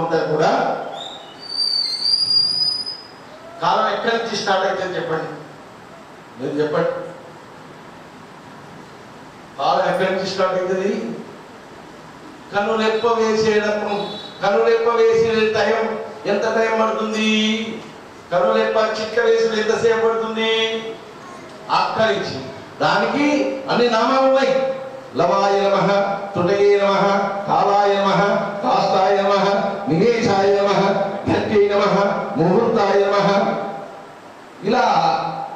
అంతా కూడా కాలం ఎక్కడి నుంచి స్టార్ట్ అవుతుంది చెప్పండి, మీరు చెప్పండి. కాలం ఎక్కడి నుంచి స్టార్ట్ అవుతుంది? కనులెప్ప వేసేటప్పుడు, కనులెప్ప వేసే టైం ఎంత టైం పడుతుంది? కనులెప్ప చిక్క వేసుడు ఎంతసేపు పడుతుంది? అక్కడి నుంచి. దానికి అన్ని నామాలు ఉన్నాయి. లవాయ నమః, తుటయే నమః, కాలాయ నమః, కాష్టాయ నమః, నివేశాయ నమః, ఘట్యై నమః, ముహూర్తాయ నమః. ఇలా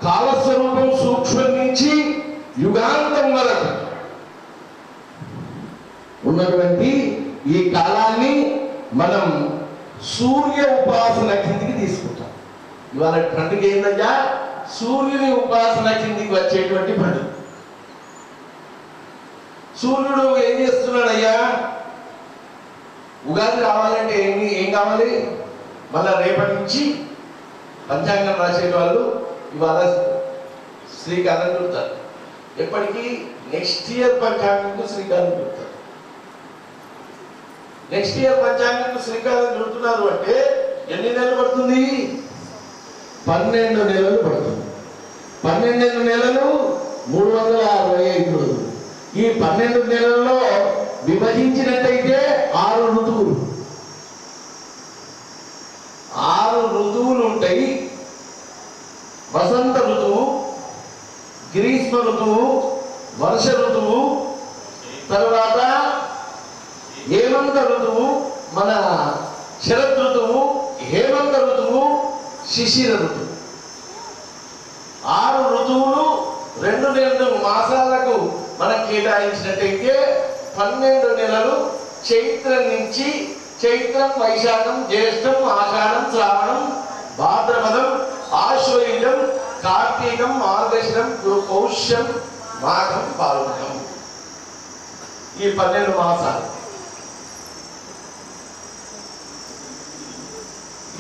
కాలస్వరూపం సూక్ష్మం నుంచి యుగాంతం వరకు ఉన్నటువంటి ఈ కాలాన్ని మనం సూర్య ఉపాసన కిందికి తీసుకుంటాం. ఇవాళ పండుగ ఏందయ్యా? సూర్యుని ఉపాసన కిందికి వచ్చేటువంటి పండుగ. సూర్యుడు ఏం చేస్తున్నాడయ్యా? ఉగాది రావాలంటే ఏం కావాలి? మళ్ళా రేపటి నుంచి పంచాంగం రాసే వాళ్ళు ఇవాళ శ్రీకారం చుడతారు. ఎప్పటికీ నెక్స్ట్ ఇయర్ పంచాంగంకు శ్రీకారం చుడతారు. నెక్స్ట్ ఇయర్ పంచాంగంకు శ్రీకారం చుడుతున్నారు అంటే ఎన్ని నెలలు పడుతుంది? 12 నెలలు పడుతుంది. 12 నెలలు 365 రోజులు. ఈ 12 నెలల్లో విభజించినట్టయితే 6 ఋతువులు. 6 ఋతువులు ఉంటాయి. వసంత ఋతువు, గ్రీష్మ ఋతువు, వర్ష ఋతువు, తర్వాత హేమంత ఋతువు, మన శరత్ ఋతువు, హేమంత ఋతువు, శిశిర ఋతువు. 6 ఋతువులు 2 మాసాలకు మనం కేటాయించినట్టయితే 12 నెలలు. చైత్రం నుంచి చైత్రం, వైశాఖం, జ్యేష్టం, ఆషాఢం, శ్రావణం, భాద్రపదం, ఆశ్వయుజం, కార్తీకం, మార్గశిరం, పౌష్యం, మాఘం, పాల్గొనం. ఈ 12 మాసాలు.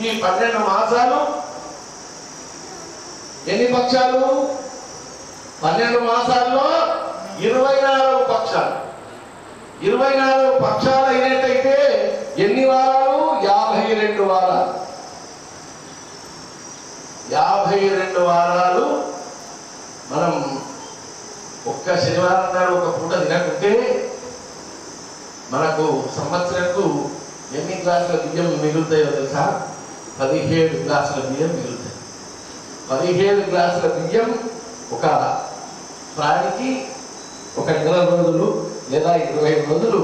ఈ 12 మాసాలు ఎన్ని పక్షాలు? 12 మాసాల్లో 24 పక్షాలు. 24 పక్షాలు అయినట్టయితే ఎన్ని వారాలు? 52 వారాలు. 52 వారాలు మనం ఒక్క శనివారం నాడు ఒక పూట తినకుంటే మనకు సంవత్సరంకు ఎన్ని గ్లాసుల బియ్యం మిగులుతాయో తెలుసా? 17 గ్లాసుల బియ్యం మిగులుతాయి. 17 గ్లాసుల బియ్యం ఒక ప్రాణికి ఒక నెల రోజులు లేదా 20 రోజులు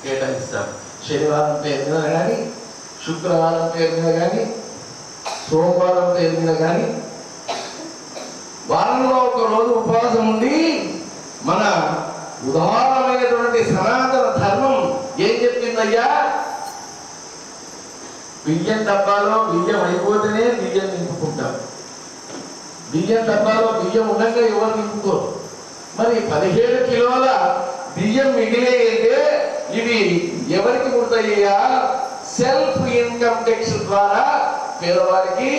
కేటాయిస్తాం. శనివారం పేరు మీద కానీ, శుక్రవారం పేరు మీద కానీ, సోమవారం పేరు మీద కానీ వారంలో ఒక రోజు ఉపవాసం ఉండి మన ఉదారమైనటువంటి సనాతన ధర్మం ఏం చెప్పిందయ్యా? బియ్యం డబ్బాలో బియ్యం అయిపోతేనే బియ్యం నింపుకుంటాం. బియ్యం డబ్బాలో బియ్యం ఉండగా ఎవరు నింపుకోరు. మరి 17 కిలోల బియ్యం మిగిలేయంటే ఇవి ఎవరికి పుడతాయ్యా? సెల్ఫ్ ఇన్కమ్ ట్యాక్స్ ద్వారా పేదవారికి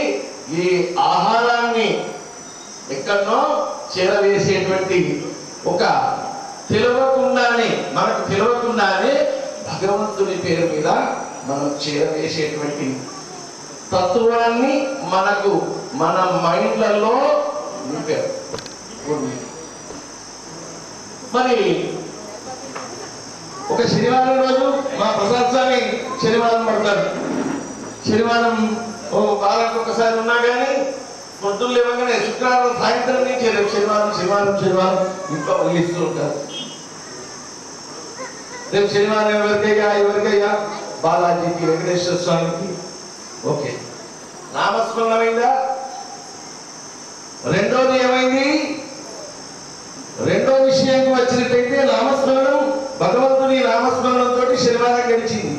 ఈ ఆహారాన్ని ఎక్కడనో చేరవేసేటువంటి ఒక తెలియకుండానే, మనకు తెలియకుండానే భగవంతుని పేరు మీద మనం చేరవేసేటువంటి తత్వాన్ని మనకు మన మైండ్లలో నింపారు. మరి ఒక శనివారం రోజు మా ప్రసాద్ స్వామి శనివారం పడతారు. శనివారం వారానికి ఒకసారి ఉన్నా కానీ పొద్దున్న లేవగానే శుక్రవారం సాయంత్రం నుంచి రేపు శనివారం ఇంట్లో వల్లిస్తూ ఉంటారు. రేపు శనివారం ఎవరికయ్యా? బాలాజీకి, వెంకటేశ్వర స్వామికి. ఓకే, నామస్మరణమైందా? రెండోది ఏమైంది? రెండో విషయానికి వచ్చినట్టయితే నామస్మరణం, భగవంతుని నామస్మరణంతో శనివారం గడిచింది.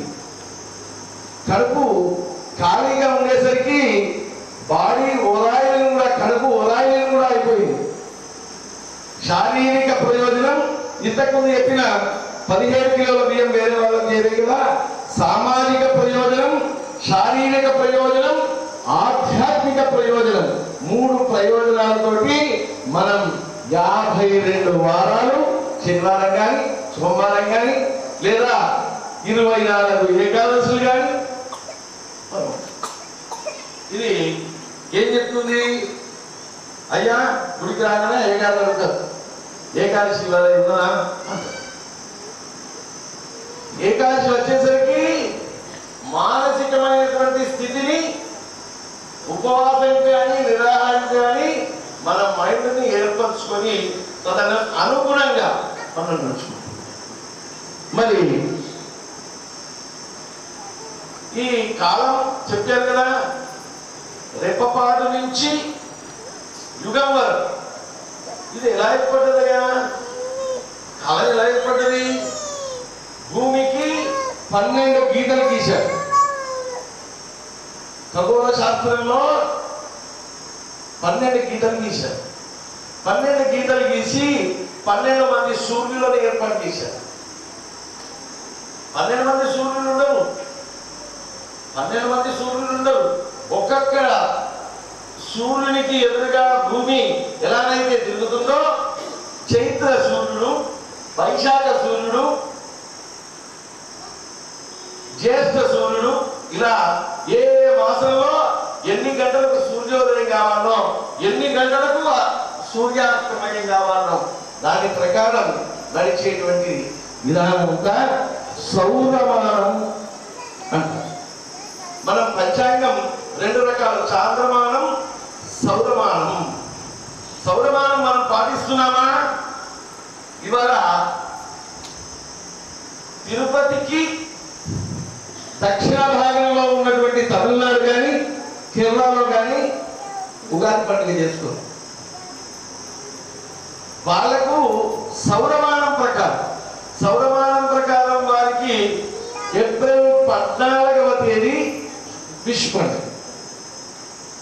కడుపు ఖాళీగా ఉండేసరికి బాడీ ఓరాయిలను కూడా, కడుపు ఓరాయిలను కూడా అయిపోయింది. శారీరక ప్రయోజనం ఇంతకుముందు చెప్పిన 17 కిలోల బియ్యం వేరే వాళ్ళకి చేరే కదా. సామాజిక ప్రయోజనం, శారీరక ప్రయోజనం, ఆధ్యాత్మిక ప్రయోజనం, 3 ప్రయోజనాలతోటి మనం 52 వారాలు శనివారం కానీ, సోమవారం కానీ, లేదా 24 ఏకాదశులు కానీ ఇది ఏం చెప్తుంది? అయ్యా గుడికి రాగానే ఏకాదశి అడుగుతారు, ఏకాదశి ఇవాళ ఉన్నదా అంటారు. ఏకాదశి వచ్చేసరికి మానసికమైనటువంటి స్థితిని ఉపవాసం కానీ నిరాహారం కానీ మన మైండ్ని ఏర్పరచుకొని తదను అనుగుణంగా మనం నడుచుకుంటాం. మరి ఈ కాలం చెప్పారు కదా, రెప్పపాటు నుంచి యుగం వరకు ఇది ఎలా ఏర్పడ్డదయ్యా? కాలం ఎలా ఏర్పడ్డది? భూమికి 12 గీతలు గీశారు. ఖగోళ శాస్త్రంలో 12 గీతలు గీశారు. 12 గీతలు గీసి 12 మంది సూర్యులను ఏర్పాటు చేశారు. 12 మంది సూర్యులు ఉండరు, 12 మంది సూర్యులు ఉండరు. ఒక్కొక్క సూర్యునికి ఎదురుగా భూమి ఎలానైతే తిరుగుతుందో చైత్ర సూర్యుడు, వైశాఖ సూర్యుడు, జ్యేష్ఠ సూర్యుడు, ఇలా ఏ మాసంలో ఎన్ని గంటలకు సూర్యోదయం కావాలో, ఎన్ని గంటలకు సూర్యాస్తమయం కావాలో దాని ప్రకారం నడిచేటువంటి విధానం అంతా సౌరమానం అంటారు. మనం పంచాంగం 2 రకాలు, చాంద్రమానం, సౌరమానం. సౌరమానం మనం పాటిస్తున్నామా? ఇవాళ తిరుపతికి దక్షిణ భాగంలో ఉన్నటువంటి తమిళనాడు కానీ కేరళలో కానీ ఉగాది పండుగ చేసుకోరు. వాళ్ళకు సౌరమానం ప్రకారం వారికి ఏప్రిల్ 14వ తేదీ విషు పండుగ.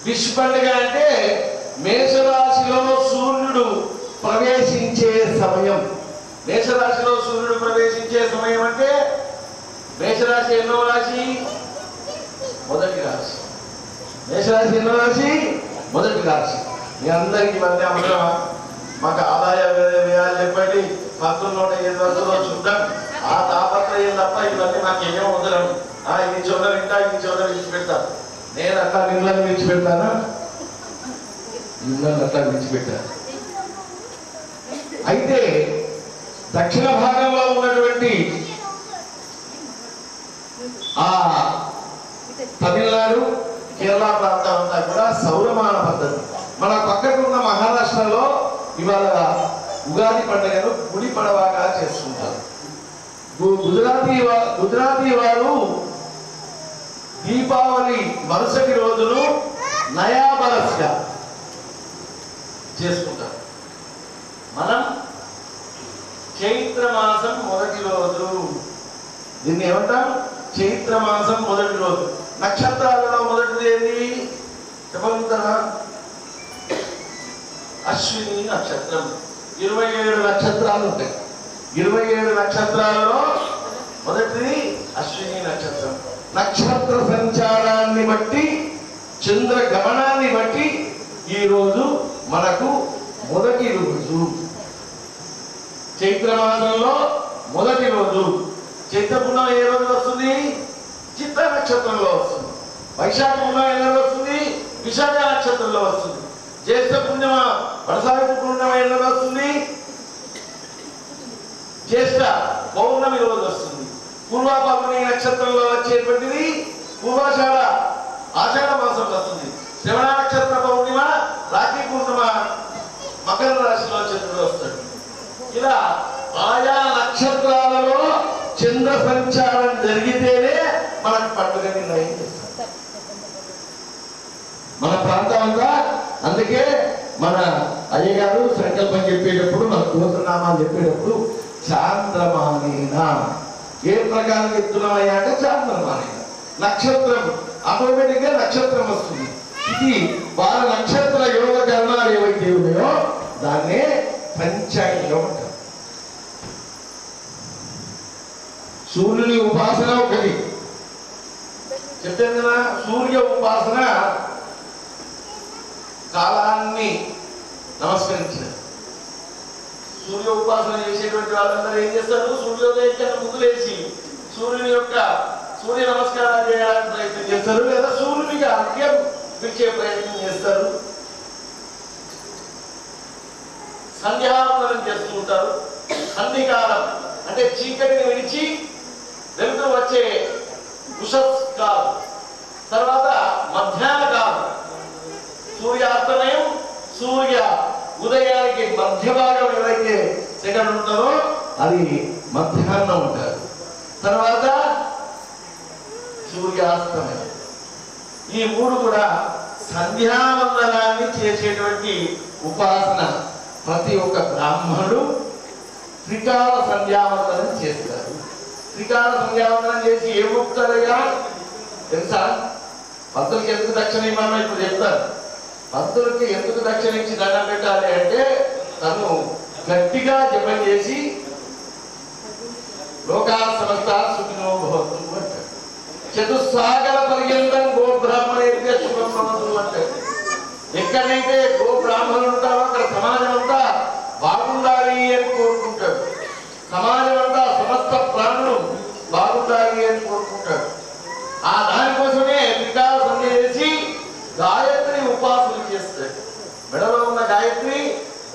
విషు పండుగ అంటే మేషరాశిలో సూర్యుడు ప్రవేశించే సమయం. మేషరాశిలో సూర్యుడు ప్రవేశించే సమయం అంటే మేషరాశి ఎన్నో రాశి? మొదటి రాశి. మేషరాశి ఎన్నో రాశి? మొదటి రాశి. మీ అందరికీ మధ్య మాకు ఆదాయ వ్యయాలు చెప్పండి, 1905 వస్తుందో చూద్దాం, ఆ తాపత్రయం తప్ప ఇవన్నీ నాకు ఏమో వదలను. ఇది చోదరు ఇంకా ఇది చోదరు విడిచిపెడతాను. నేను అట్లా నిన్నలు విడిచిపెడతానా? నిన్నలు అట్లా విడిచిపెట్టాను. అయితే దక్షిణ భాగంలో ఉన్నటువంటి ఆ తమిళనాడు కేరళ ప్రాంతం అంతా కూడా సౌరమాన పద్ధతి. మన పక్కకున్న మహారాష్ట్రలో ఇవాళ ఉగాది పండుగను గుడి పడవగా చేసుకుంటారు. గుజరాతీ వారు దీపావళి మరుసటి రోజును నయా బరస్గా చేసుకుంటారు. మనం చైత్ర మాసం మొదటి రోజు, దీన్ని ఏమంటాం? చైత్ర మాసం మొదటి రోజు. నక్షత్రాలలో మొదటిది ఏంటి చెప్పగలుగుతారా? అశ్విని నక్షత్రం. 27 నక్షత్రాలు ఉంటాయి. 27 నక్షత్రాలలో మొదటిది అశ్విని నక్షత్రం. నక్షత్ర సంచారాన్ని బట్టి, చంద్ర గమనాన్ని బట్టి ఈ రోజు మనకు మొదటి రోజు. చైత్ర మాసంలో మొదటి రోజు. చైత్ర పూర్ణం ఏ రోజు వస్తుంది? చిత్త నక్షత్రంలో వస్తుంది. వైశాఖ పూర్ణం ఏ రోజు వస్తుంది? విశాఖ నక్షత్రంలో వస్తుంది. జ్యేష్ఠ పూర్ణిమ వరసావిత్రి పూర్ణిమ ఏ రోజు వస్తుంది? జ్యేష్ఠ పౌర్ణమి రోజు వస్తుంది. పూర్వాపల్లి నక్షత్రంలో వచ్చేటువంటిది పూర్వాషాఢ ఆషాఢ మాసం వస్తుంది. శ్రవణ నక్షత్ర పౌర్ణిమ, రాఖీ పూర్ణిమ మకర రాశిలో చంద్రుడు వస్తాడు. ఇలా ఆయా నక్షత్రాలలో చంద్ర సంచారం జరిగితేనే మనకు పండుగ నిర్ణయం చేస్తారు మన ప్రాంతం అంతా. అందుకే మన అయ్యగారు సంకల్పం చెప్పేటప్పుడు, మన గోత్రనామాలు చెప్పేటప్పుడు చాంద్రమానేనా ఏ ప్రకారం చెప్తున్నామయ్యా అంటే చాంద్రమానేన. నక్షత్రం ఆటోమేటిక్ గా నక్షత్రం వస్తుంది. ఇది వాళ్ళ నక్షత్ర యోగ కరణాలు ఏవైతే ఉన్నాయో దాన్నే పంచాంగం అంటారు. సూర్యుని ఉపాసన ఒకటి చెప్పాను కదా. సూర్య ఉపాసన కాలాన్ని నమస్కరించిన. సూర్య ఉపాసన చేసేటువంటి వాళ్ళందరూ ఏం చేస్తారు? సూర్యోదయం కన్నా ముందు లేచి సూర్య నమస్కారాలు చేయడానికి ప్రయత్నం చేస్తారు, లేదా సూర్యునికి అర్ఘ్యం పిలిచే ప్రయత్నం చేస్తారు, సంధ్యావందనం చేస్తూ ఉంటారు. సంధికాలం అంటే చీకటిని విడిచి వెలుతురు వచ్చే ఉషత్ కాలం, తర్వాత మధ్యాహ్న కాలం, సూర్యాస్తమయం సూర్య ఉదయానికి మధ్య భాగం ఎవరైతే సెకండ్ ఉంటారో అది మధ్యాహ్నం ఉంటారు. తర్వాత సూర్యాస్తమయం. ఈ మూడు కూడా సంధ్యావందనాన్ని చేసేటువంటి ఉపాసన. ప్రతి ఒక్క బ్రాహ్మణుడు త్రికాల సంధ్యావందనం చేస్తారు. త్రికాల సంధ్యావందనం చేసి ఏ ముక్తారయ్యా తెలుసా? పంతులకి ఎందుకు దక్షిణ ఇవ్వాలో ఇప్పుడు చెప్తారు. పంతులకి ఎందుకు దక్షిణ ఇచ్చి దండం పెట్టాలి అంటే తను గట్టిగా జపం చేసి లోకా సమస్త సుఖినో భవంతు అంటాడు. చతుస్సాగర పర్యంతం గో బ్రాహ్మణేభ్య శుభం భవంతు అంటాడు. ఎక్కడైతే గో బ్రాహ్మణులు ఉంటారో అక్కడ సమాజం అంతా బాగుండాలి అని కోరుకుంటాడు. సమాజం అంతా సమస్త ప్రాణులు బాగుండాలి అని కోరుకుంటాడు. ఆ దానికోసమే త్రికాల సంధ్య చేసి గాయత్రి ఉపాసన చేస్తాడు. మెడలో ఉన్న గాయత్రి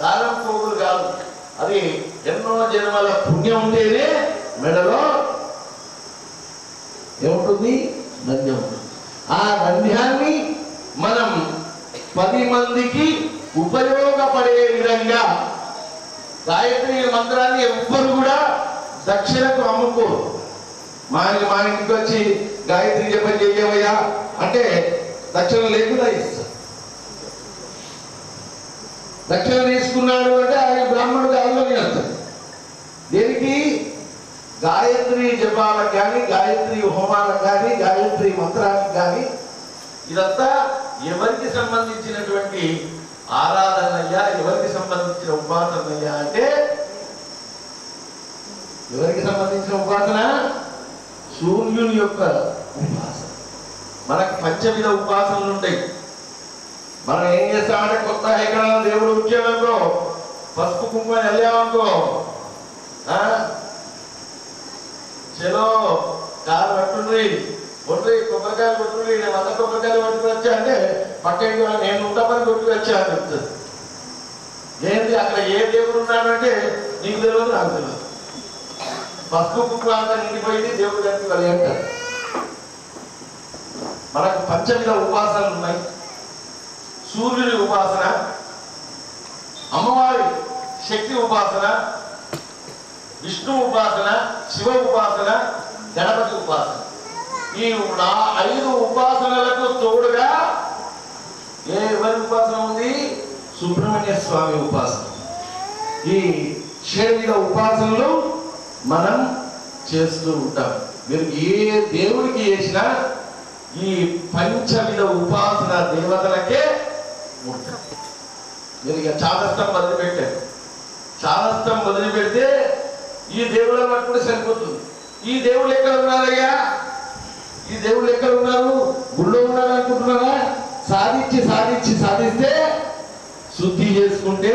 దానం పోగులు కాదు, అది ఎన్నో జన్మల పుణ్యం ఉంటేనే మెడలో ఏముంటుంది? దండ్యం ఉంటుంది. ఆ దండ్యాన్ని మనం 10 మందికి ఉపయోగపడే విధంగా గాయత్రి మంత్రాన్ని ఎవ్వరు కూడా దక్షిణకు అమ్ముకోరు. మా ఇంటికి వచ్చి గాయత్రి జపం చెయ్యవయ్యా అంటే దక్షిణ లేకుండా ఇస్తారు. దక్షిణ తీసుకున్నాడు అంటే ఆయన బ్రాహ్మణుడు కాదని అర్థం. దేనికి? గాయత్రి జపాలకు కానీ, గాయత్రి హోమాలకు కానీ, గాయత్రి మంత్రానికి కానీ. ఇదంతా ఎవరికి సంబంధించినటువంటి ఆరాధనయ్యా, ఎవరికి సంబంధించిన ఉపాసనయ్యా అంటే ఎవరికి సంబంధించిన ఉపాసన? సూర్యుని యొక్క ఉపాసన. మనకు పంచవిధ ఉపాసనలు ఉంటాయి. మనం ఏం చేస్తామంటే కొత్త ఎక్కడ దేవుడు వచ్చామనుకో, పసుపు కుంకుమ వెళ్ళామనుకో, చలో కారు పట్టుండ్రి, కొబ్బరికాయలు కొట్టుండ్రి, నేను 100 కొబ్బరికాయలు పట్టుకు వచ్చా అంటే పక్కకి నేను 110 కొట్టుకు వచ్చా అని చెప్తుంది. ఏంటి అక్కడ ఏ దేవుడు ఉన్నాడంటే నీకు తెలియదు, నాకు తెలియదు. పసుపు కుంకుమ అంతా నిండిపోయింది, దేవుడు దానికి వెళ్ళి అంటారు. మనకు పంచవిధ ఉపాసనలు ఉన్నాయి. సూర్యుని ఉపాసన, అమ్మవారి శక్తి ఉపాసన, విష్ణు ఉపాసన, శివ ఉపాసన, గణపతి ఉపాసన. ఈ 5 ఉపాసనలకు తోడుగా ఎవరి ఉపాసన ఉంది? సుబ్రహ్మణ్య స్వామి ఉపాసన. ఈ 7 ఉపాసనలు మనం చేస్తూ ఉంటాం. మీరు ఏ దేవుడికి చేసినా ఈ పంచవిధ ఉపాసన దేవతలకే ఉంటారు. మీరు ఇక చాదస్తం వదిలిపెట్టారు. చాదస్తం వదిలిపెడితే ఈ దేవుళ్ళ పట్టుకుంటే సరిపోతుంది. ఈ దేవుళ్ళు ఎక్కడ ఉన్నారయ్యా? ఈ దేవుళ్ళు ఎక్కడ ఉన్నారు? గుళ్ళో ఉన్నారు అనుకుంటున్నారా? సాధిస్తే శుద్ధి చేసుకుంటే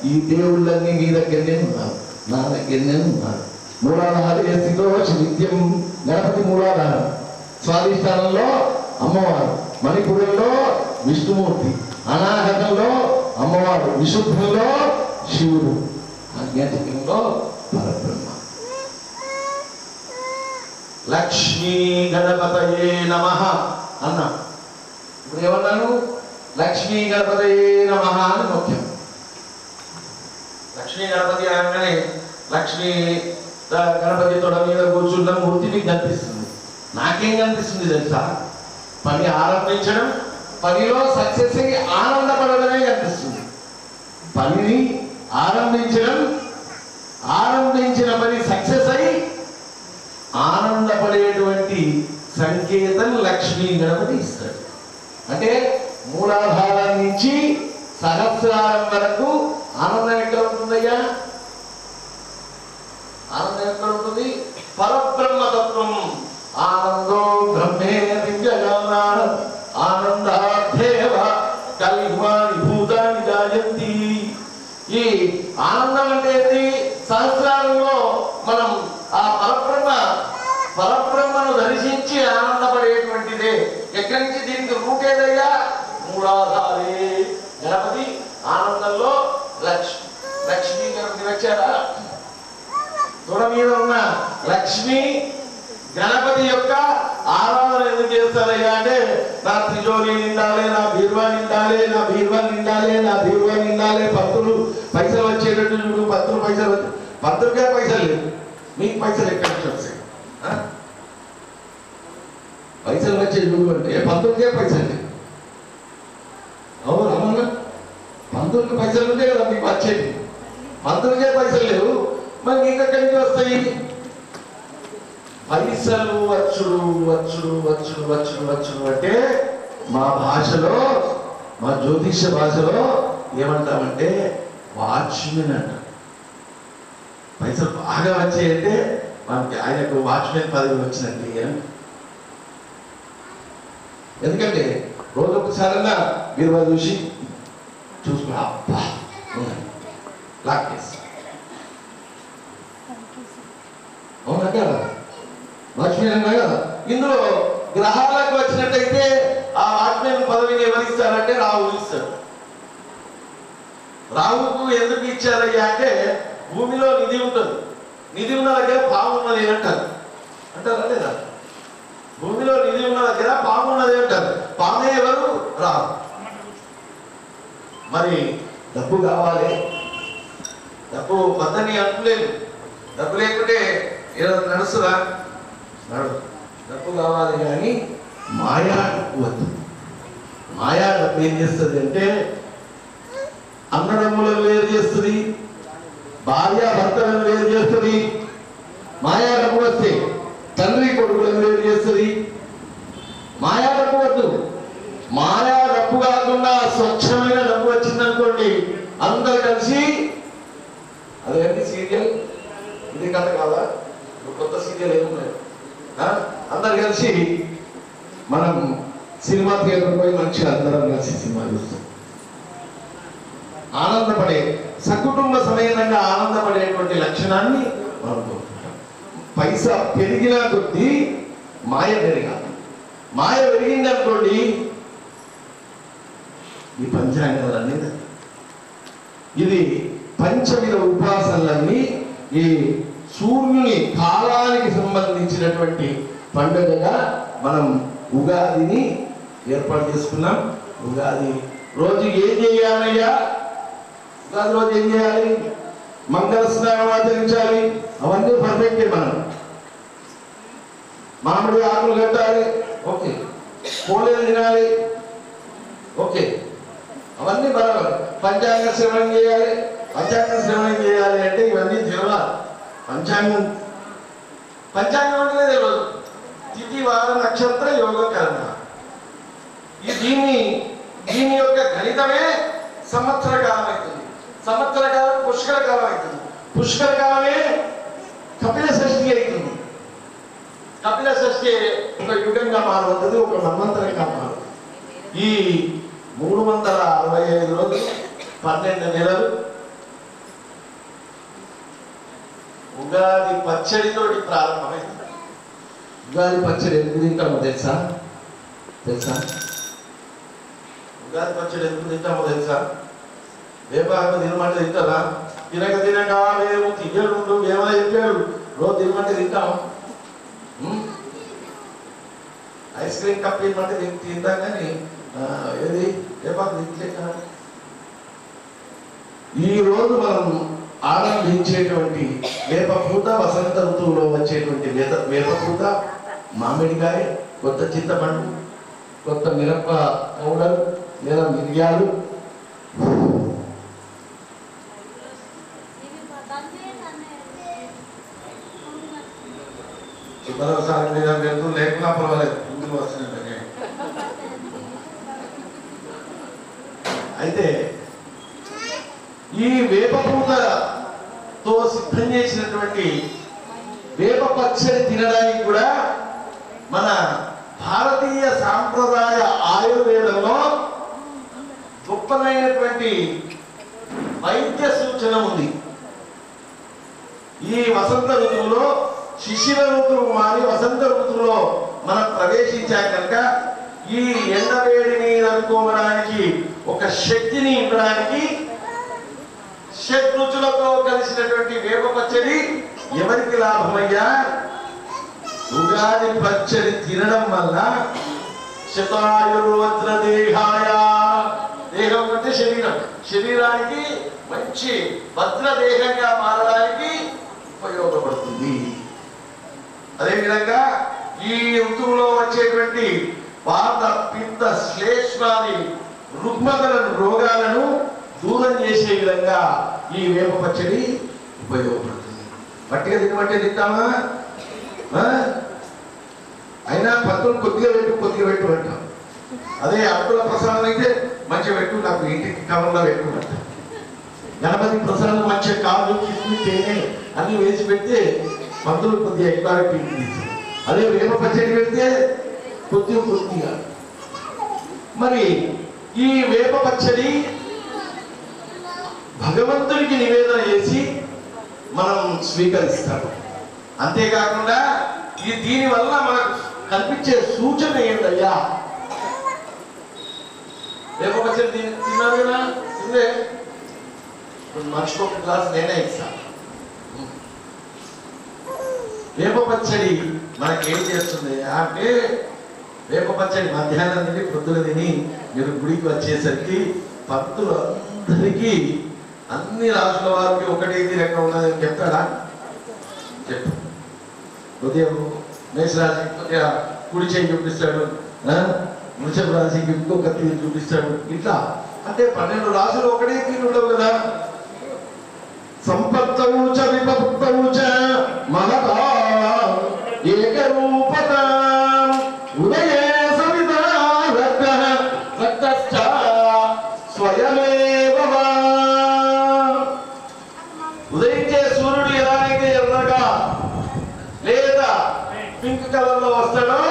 ఈ దేవుళ్ళన్నీ మీ దగ్గరనే ఉన్నారు, నా దగ్గరనే ఉన్నారు. మూలాధార స్థితిలో నిత్యం గణపతి మూలాధారం, స్వాధిష్టానంలో అమ్మవారు, మణిపురంలో విష్ణుమూర్తి, అనాహతంలో అమ్మవారు, విశుద్ధంలో శివుడు, ఆజ్ఞాచక్రంలో పరబ్రహ్మ. లక్ష్మీ గణపతయే నమః అన్నా. ఇప్పుడు ఏమన్నాను? లక్ష్మీ గణపతయే నమః అని ముఖ్యం. లక్ష్మీ గణపతి అనగానే లక్ష్మీ గణపతి తొడ మీద కూర్చున్న మూర్తి మీకు కనిపిస్తుంది. నాకేం కనిపిస్తుంది తెలుసా? పని ఆరంభించడం, పనిలో సక్సెస్ అయ్యి ఆనందపడడమే కనిపిస్తుంది. పనిని ఆరంభించడం, ఆరంభించిన పని సక్సెస్ అయ్యి ఆనందపడేటువంటి సంకేతం లక్ష్మీ గణపతి ఇస్తాడు. అంటే మూలాధారం నుంచి సహస్రారం వరకు ఆనందం ఎక్కడ ఉంటుందయ్యా? ఆనందం ఎక్కడ ఉంటుంది? పరబ్రహ్మతత్వం. ఆనందో బ్రహ్మే దివ్యగానాన ఆనందార్థేవ కలిమాని భూతాని జాయంతి. ఈ ఆనందం అంటే ఏంటి? సహస్రారంలో మనం ఆ పరబ్రహ్మ ఎక్కడి నుంచి దీనికి రూట్ ఏదయ్యా? మూలాధారే. గణపతి ఆనందంలో లక్ష్మీ గణపతి వచ్చారా? తొడ మీద ఉన్న లక్ష్మి గణపతి యొక్క ఆరాధన ఎందుకు చేస్తారయ్యా అంటే, నా తిజోరి నిండాలి, నా బీరువా నిండాలి, నా బీరువా నిండాలి, నా బీరువా నిండాలి. పంతులు పైసలు వచ్చేటట్టు చూడు. పంతులు పైసలు వచ్చి, పంతులకే పైసలు లేవు, మీకు పైసలు ఎక్కడి నుంచి వస్తాయి? పైసలు వచ్చే చూడు అంటే పంతులకే పైసలు లేవు. అవును అమ్మన్నా, పంతులకి పైసలు ఉంటే కదా మీకు వచ్చేది. పంతులకే పైసలు లేవు, మరి మీకు ఎక్కడి నుంచి వస్తాయి? పైసలు వచ్చుడు వచ్చుడు వచ్చుడు వచ్చుడు వచ్చుడు అంటే మా భాషలో, మా జ్యోతిష భాషలో ఏమంటామంటే వాచ్మెన్ అంట. పైసలు బాగా వచ్చాయంటే మనకి ఆయనకు వాచ్మెన్ పదవి వచ్చినట్టు. ఎందుకంటే రోజు ఒకసారైనా మీరు చూసి చూసుకున్నా అబ్బా లాక్ చేసి అవునా కదా, వాచ్మెన్ అన్నా కదా. ఇందులో గ్రహాలకు వచ్చినట్టయితే ఆ వాచ్మెన్ పదవిని ఎవరిస్తారంటే రాహు ఇస్తాడు. రాహుకు ఎందుకు ఇచ్చారయ్యా అంటే, భూమిలో నిధి ఉంటుంది, నిధి ఉన్న దగ్గర పాము ఉన్నది అంటారు. అంటారా లేదా? భూమిలో నిధి ఉన్న దగ్గర పాము ఉన్నది అంటారు. పామే ఎవరు? రాహు. మరి డబ్బు కావాలి, డబ్బు పద్ధతి అంటలేదు. డబ్బు లేకుంటే ఏదో నడుస్తుందా? నడదు. డబ్బు కావాలి కానీ మాయా డబ్బు వద్దు. మాయా డబ్బు ఏం చేస్తుంది అంటే అన్నదమ్ములను వేరు చేస్తుంది, భార్య భర్తలను వేరు చేస్తుంది. మాయా డబ్బు వస్తే తండ్రి కొడుకులను వేరు చేస్తుంది. మాయా డబ్బు వద్దు. మాయా డబ్బు కాకుండా స్వచ్ఛమైన డబ్బు వచ్చిందనుకోండి, అందరు కలిసి అదేంటి సీరియల్, ఇది కథ కాదా, కొత్త సీరియల్ ఏమున్నాయి, అందరు కలిసి మనం సినిమా థియేటర్ పోయి మంచిగా అందరం కలిసి సినిమా చూస్తాం. ఆనందపడే, సకుటుంబ సమేతంగా ఆనందపడేటువంటి లక్షణాన్ని మనం కోరుకుంటాం. పైసా పెరిగినా కొద్దీ మాయ పెరగాలి. మాయ పెరిగింది అనుకోండి, ఈ పంచాంగాలన్నీ ఇది పంచవిధ ఉపాసనలన్నీ ఈ సూర్యుని కాలానికి సంబంధించినటువంటి పండుగగా మనం ఉగాదిని ఏర్పాటు చేసుకున్నాం. ఉగాది రోజు ఏం చేయాలయ్యా? ఉగాది రోజు ఏం చేయాలి? మంగళ స్నానం ఆచరించాలి. అవన్నీ పర్ఫెక్టే. మనం మామిడి ఆకులు కట్టాలి, ఓకే. పోలేలు తినాలి, ఓకే. అవన్నీ బరాబర్. పంచాంగ శ్రవణం చేయాలి. పంచాంగ శ్రవణం చేయాలి అంటే ఇవన్నీ తెలవాలి. పంచాంగం అంటేనే తెలియదు. తిథి వార నక్షత్ర యోగ కర్మ, దీని యొక్క గణితమే సంవత్సర కాలం అవుతుంది. సంవత్సర కాలం పుష్కర కాలం అవుతుంది. పుష్కర కాలమే కపిల షష్ఠి అవుతుంది. కపిల షష్ఠి ఒక యుగంగా మారుతుంది, ఒక మన్వంతరంగా మారుతుంది. ఈ 365 రోజులు 12 నెలలు ఉగాది పచ్చడితోటి ప్రారంభమైంది. ఉగాది పచ్చడి ఎందుకు తింటామో తెలుసా? ఉగాది పచ్చడి ఎందుకు తింటామో తెలుసా? వేపాకు తినమంటే తింటారా? తినక మేము తియ్యడు ఏమైనా చెప్పాడు, రోజు తినమంటే తింటాం. ఐస్ క్రీమ్ కప్ ఇవ్వమంటే తింటాం, కానీ ఏది వేపాకు తినలేక. ఈ రోజు మనం ఆనందించేటువంటి వేప పూత, వసంత ఋతువులో వచ్చేటువంటి వేప పూత, మామిడికాయ, కొత్త చింతపండు, కొత్త మిరప పౌడర్ లేదా మిరియాలు, మరోసారి వెళ్తూ లేకున్నా పర్వాలేదు, ముందుకు వస్తున్నట్టు. అయితే ఈ వేప పూతతో సిద్ధం చేసినటువంటి వేప పచ్చడి తినడానికి కూడా మన భారతీయ సాంప్రదాయ ఆయుర్వేదంలో గొప్పనైనటువంటి వైద్య సూచన ఉంది. ఈ వసంత ఋతువులో, శిశిర ఋతువు మారి వసంత ఋతువులో మనం ప్రవేశించాక కనుక ఈ ఎండవేడిని అనుకోవడానికి ఒక శక్తిని ఇవ్వడానికి షడ్రుచులతో కలిసినటువంటి వేప పచ్చడి ఎవరికి లాభమయ్యా? ఉగాది పచ్చడి తినడం వల్ల శతాయుర్వజ్ర దేహాయ, దేహం అంటే శరీరం, శరీరానికి మంచి వజ్రదేహంగా మారడానికి ఉపయోగపడుతుంది. అదేవిధంగా ఈ ఋతువులో వచ్చేటువంటి వాత పిత్త శ్లేష్మాది రుగ్మతలను రోగాలను దూరం చేసే విధంగా ఈ వేప పచ్చడి ఉపయోగపడుతుంది. పట్టిగా తినమంటే తింటామా? అయినా పత్తులు కొద్దిగా పెట్టు అంటాం. అదే అప్పుల ప్రసాదం అయితే మంచిగా పెట్టు, నాకు ఇంటికి కవర్లో పెట్టుకుంటా. గణపతి ప్రసాదం మంచిగా కాదు కిస్మి తేనె అన్ని వేసి పెడితే పంతులు కొద్దిగా ఎక్కువ పెట్టి, అదే వేప పచ్చడి పెడితే కొద్దిగా. మరి ఈ వేప పచ్చడి భగవంతుడికి నివేదన చేసి మనం స్వీకరిస్తాము. అంతేకాకుండా దీని వల్ల మనకు కనిపించే సూచన ఏంటయ్యా? వేప పచ్చడి తిన్నారు కదా, తిందే మనిషికి ఒక గ్లాస్ నేనే ఇస్తాను. వేప పచ్చడి మనకేం చేస్తుంది అంటే, వేప పచ్చడి మధ్యాహ్నం తిని పొద్దున తిని మీరు గుడికి వచ్చేసరికి భక్తులందరికీ అన్ని రాసుల వారికి ఒకటేది లెక్క ఉన్నదని చెప్తాడా? చెప్పు. ఉదయం మేషరాశి కొద్దిగా కుడి చేయి చూపిస్తాడు, వృషభ రాశికి ఇంకొక తీరు చూపిస్తాడు. ఇట్లా అంటే 12 రాశులు ఒకటే తీరు ఉండవు కదా. సంపత్తవు చ విభక్తవు చ మహతా ఏకరూపత ఉదయే సవితా రక్తశ్చ స్వయమేవ. ఉదయించే సూర్యుడు ఎలా అయితే ఎర్రగా లేదా పింక్ కలర్ లో వస్తాడో,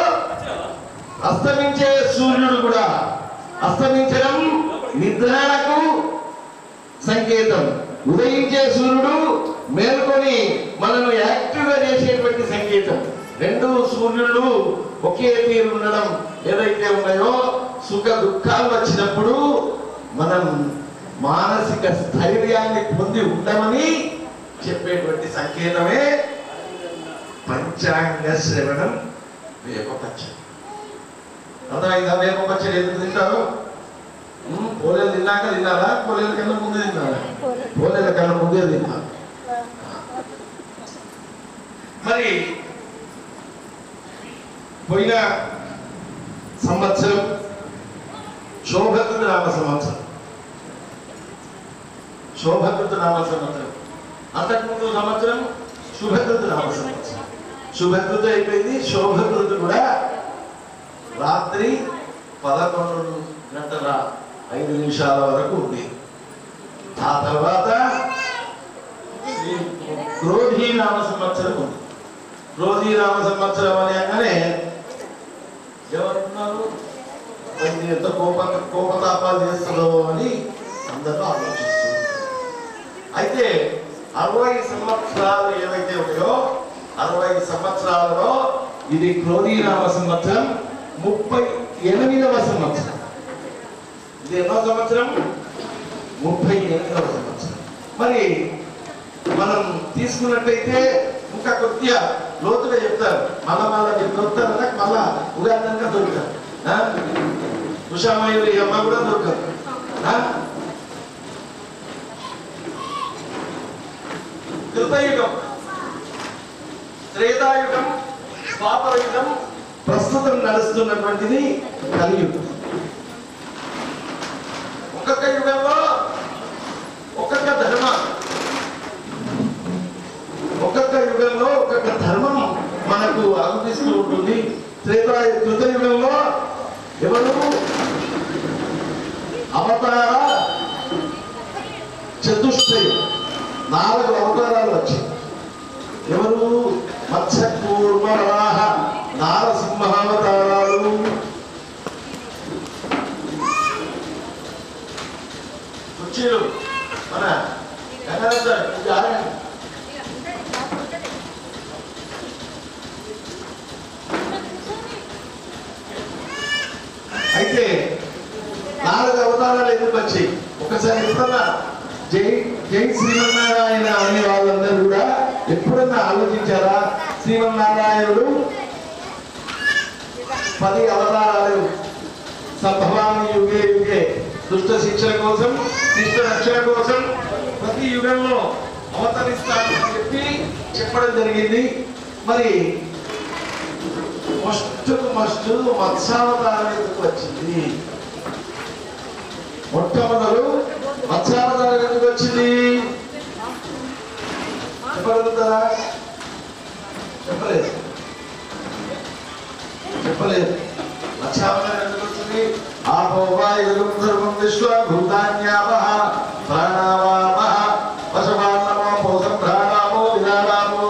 అస్తమించే సూర్యుడు కూడా, అస్తమించడం నిద్రకు సంకేతం, ఉదయించే సూర్యుడు మేల్కొని మనను యాక్టివ్ గా చేసేటువంటి సంకేతం. రెండు సూర్యుడు ఒకే తీరు ఉండడం ఏదైతే ఉన్నాయో, సుఖ దుఃఖాలు వచ్చినప్పుడు మనం మానసిక స్థైర్యాన్ని పొంది ఉండమని చెప్పేటువంటి సంకేతమే పంచాంగ శ్రవణం వేప పచ్చడి. అర్థమైందా? వేప పచ్చడి ఎందుకు తింటారు? పోలేలు తిన్నాక తిన్నారా? పోలేల కన్నా ముందే తిన్నారా? పోలేల కన్నా ముందే తిన్నారు. మరి పోయిన సంవత్సరం శోభకృత నామ సంవత్సరం, శోభకృత నామ సంవత్సరం. అంతకుముందు సంవత్సరం శుభకృత నామ సంవత్సరం. శుభకృత అయిపోయింది, శోభకృత కూడా రాత్రి 11:05 వరకు ఉంది. ఆ తర్వాత క్రోధీ నామ సంవత్సరం ఉంది. క్రోధీ నామ సంవత్సరం అనగానే ఎవరున్నారు, ఎంత కోపతాపాలు చేస్తుందో అని అందరూ ఆలోచిస్తున్నారు. అయితే 60 సంవత్సరాలు ఏవైతే ఉన్నాయో, 60 సంవత్సరాలలో ఇది క్రోధీ నామ సంవత్సరం 38వ సంవత్సరం. ఇది ఎన్నో సంవత్సరం? 38వ సంవత్సరం. మరి మనం తీసుకున్నట్టయితే ఇంకా కొద్దిగా లోతుగా చెప్తారు. మళ్ళా మీరు దొరుకుతారు, మళ్ళా ఉదాహరణగా దొరుకుతారు. ఉషామయూరి అమ్మ కూడా దొరకదు. కృతయుగం, త్రేతాయుగం, ద్వాపరయుగం, ప్రస్తుతం నడుస్తున్నటువంటిది కలియుగం. ఒక్కొక్క యుగంలో ఒక్కొక్క ధర్మం, ఒక్కొక్క యుగంలో ఒక్కొక్క ధర్మం మనకు అనిపిస్తూ ఉంటుంది. కృతయుగంలో ఎవరు అవతార చతుష్టయం, 4 అవతారాలు వచ్చాయి. ఎవరు? మత్స్య కూర్మ వరాహ నారసింహావతారాలు. కుర్చీలు మన అయితే 4 అవతారాలు ఎందుకు వచ్చాయి ఒకసారి ఎప్పుడన్నా జై జై శ్రీమన్నారాయణ అనే వాళ్ళందరూ కూడా ఎప్పుడన్నా ఆలోచించారా? శ్రీమన్నారాయణుడు 10 అవతారాలు సంభవామి యుగే యుగే దుష్ట శిక్షణ కోసం శిష్ట రక్షణ కోసం ప్రతి యుగంలో అవతరిస్తానని చెప్పడం జరిగింది. మరి మస్ట్ మత్స్యావతారం ఎందుకు వచ్చింది? మొట్టమొదలు మత్స్యావతారం ఎందుకు వచ్చింది చెప్పగలుగుతారా? చెప్పలేదు. మత్స్యావతారం ఎందుకు వచ్చింది? ఆపో వాయుం సర్వం విశ్వ భూతాన్యావః ప్రాణావామః పశవాన్నమో పోసం ప్రాణామో విరాడామో.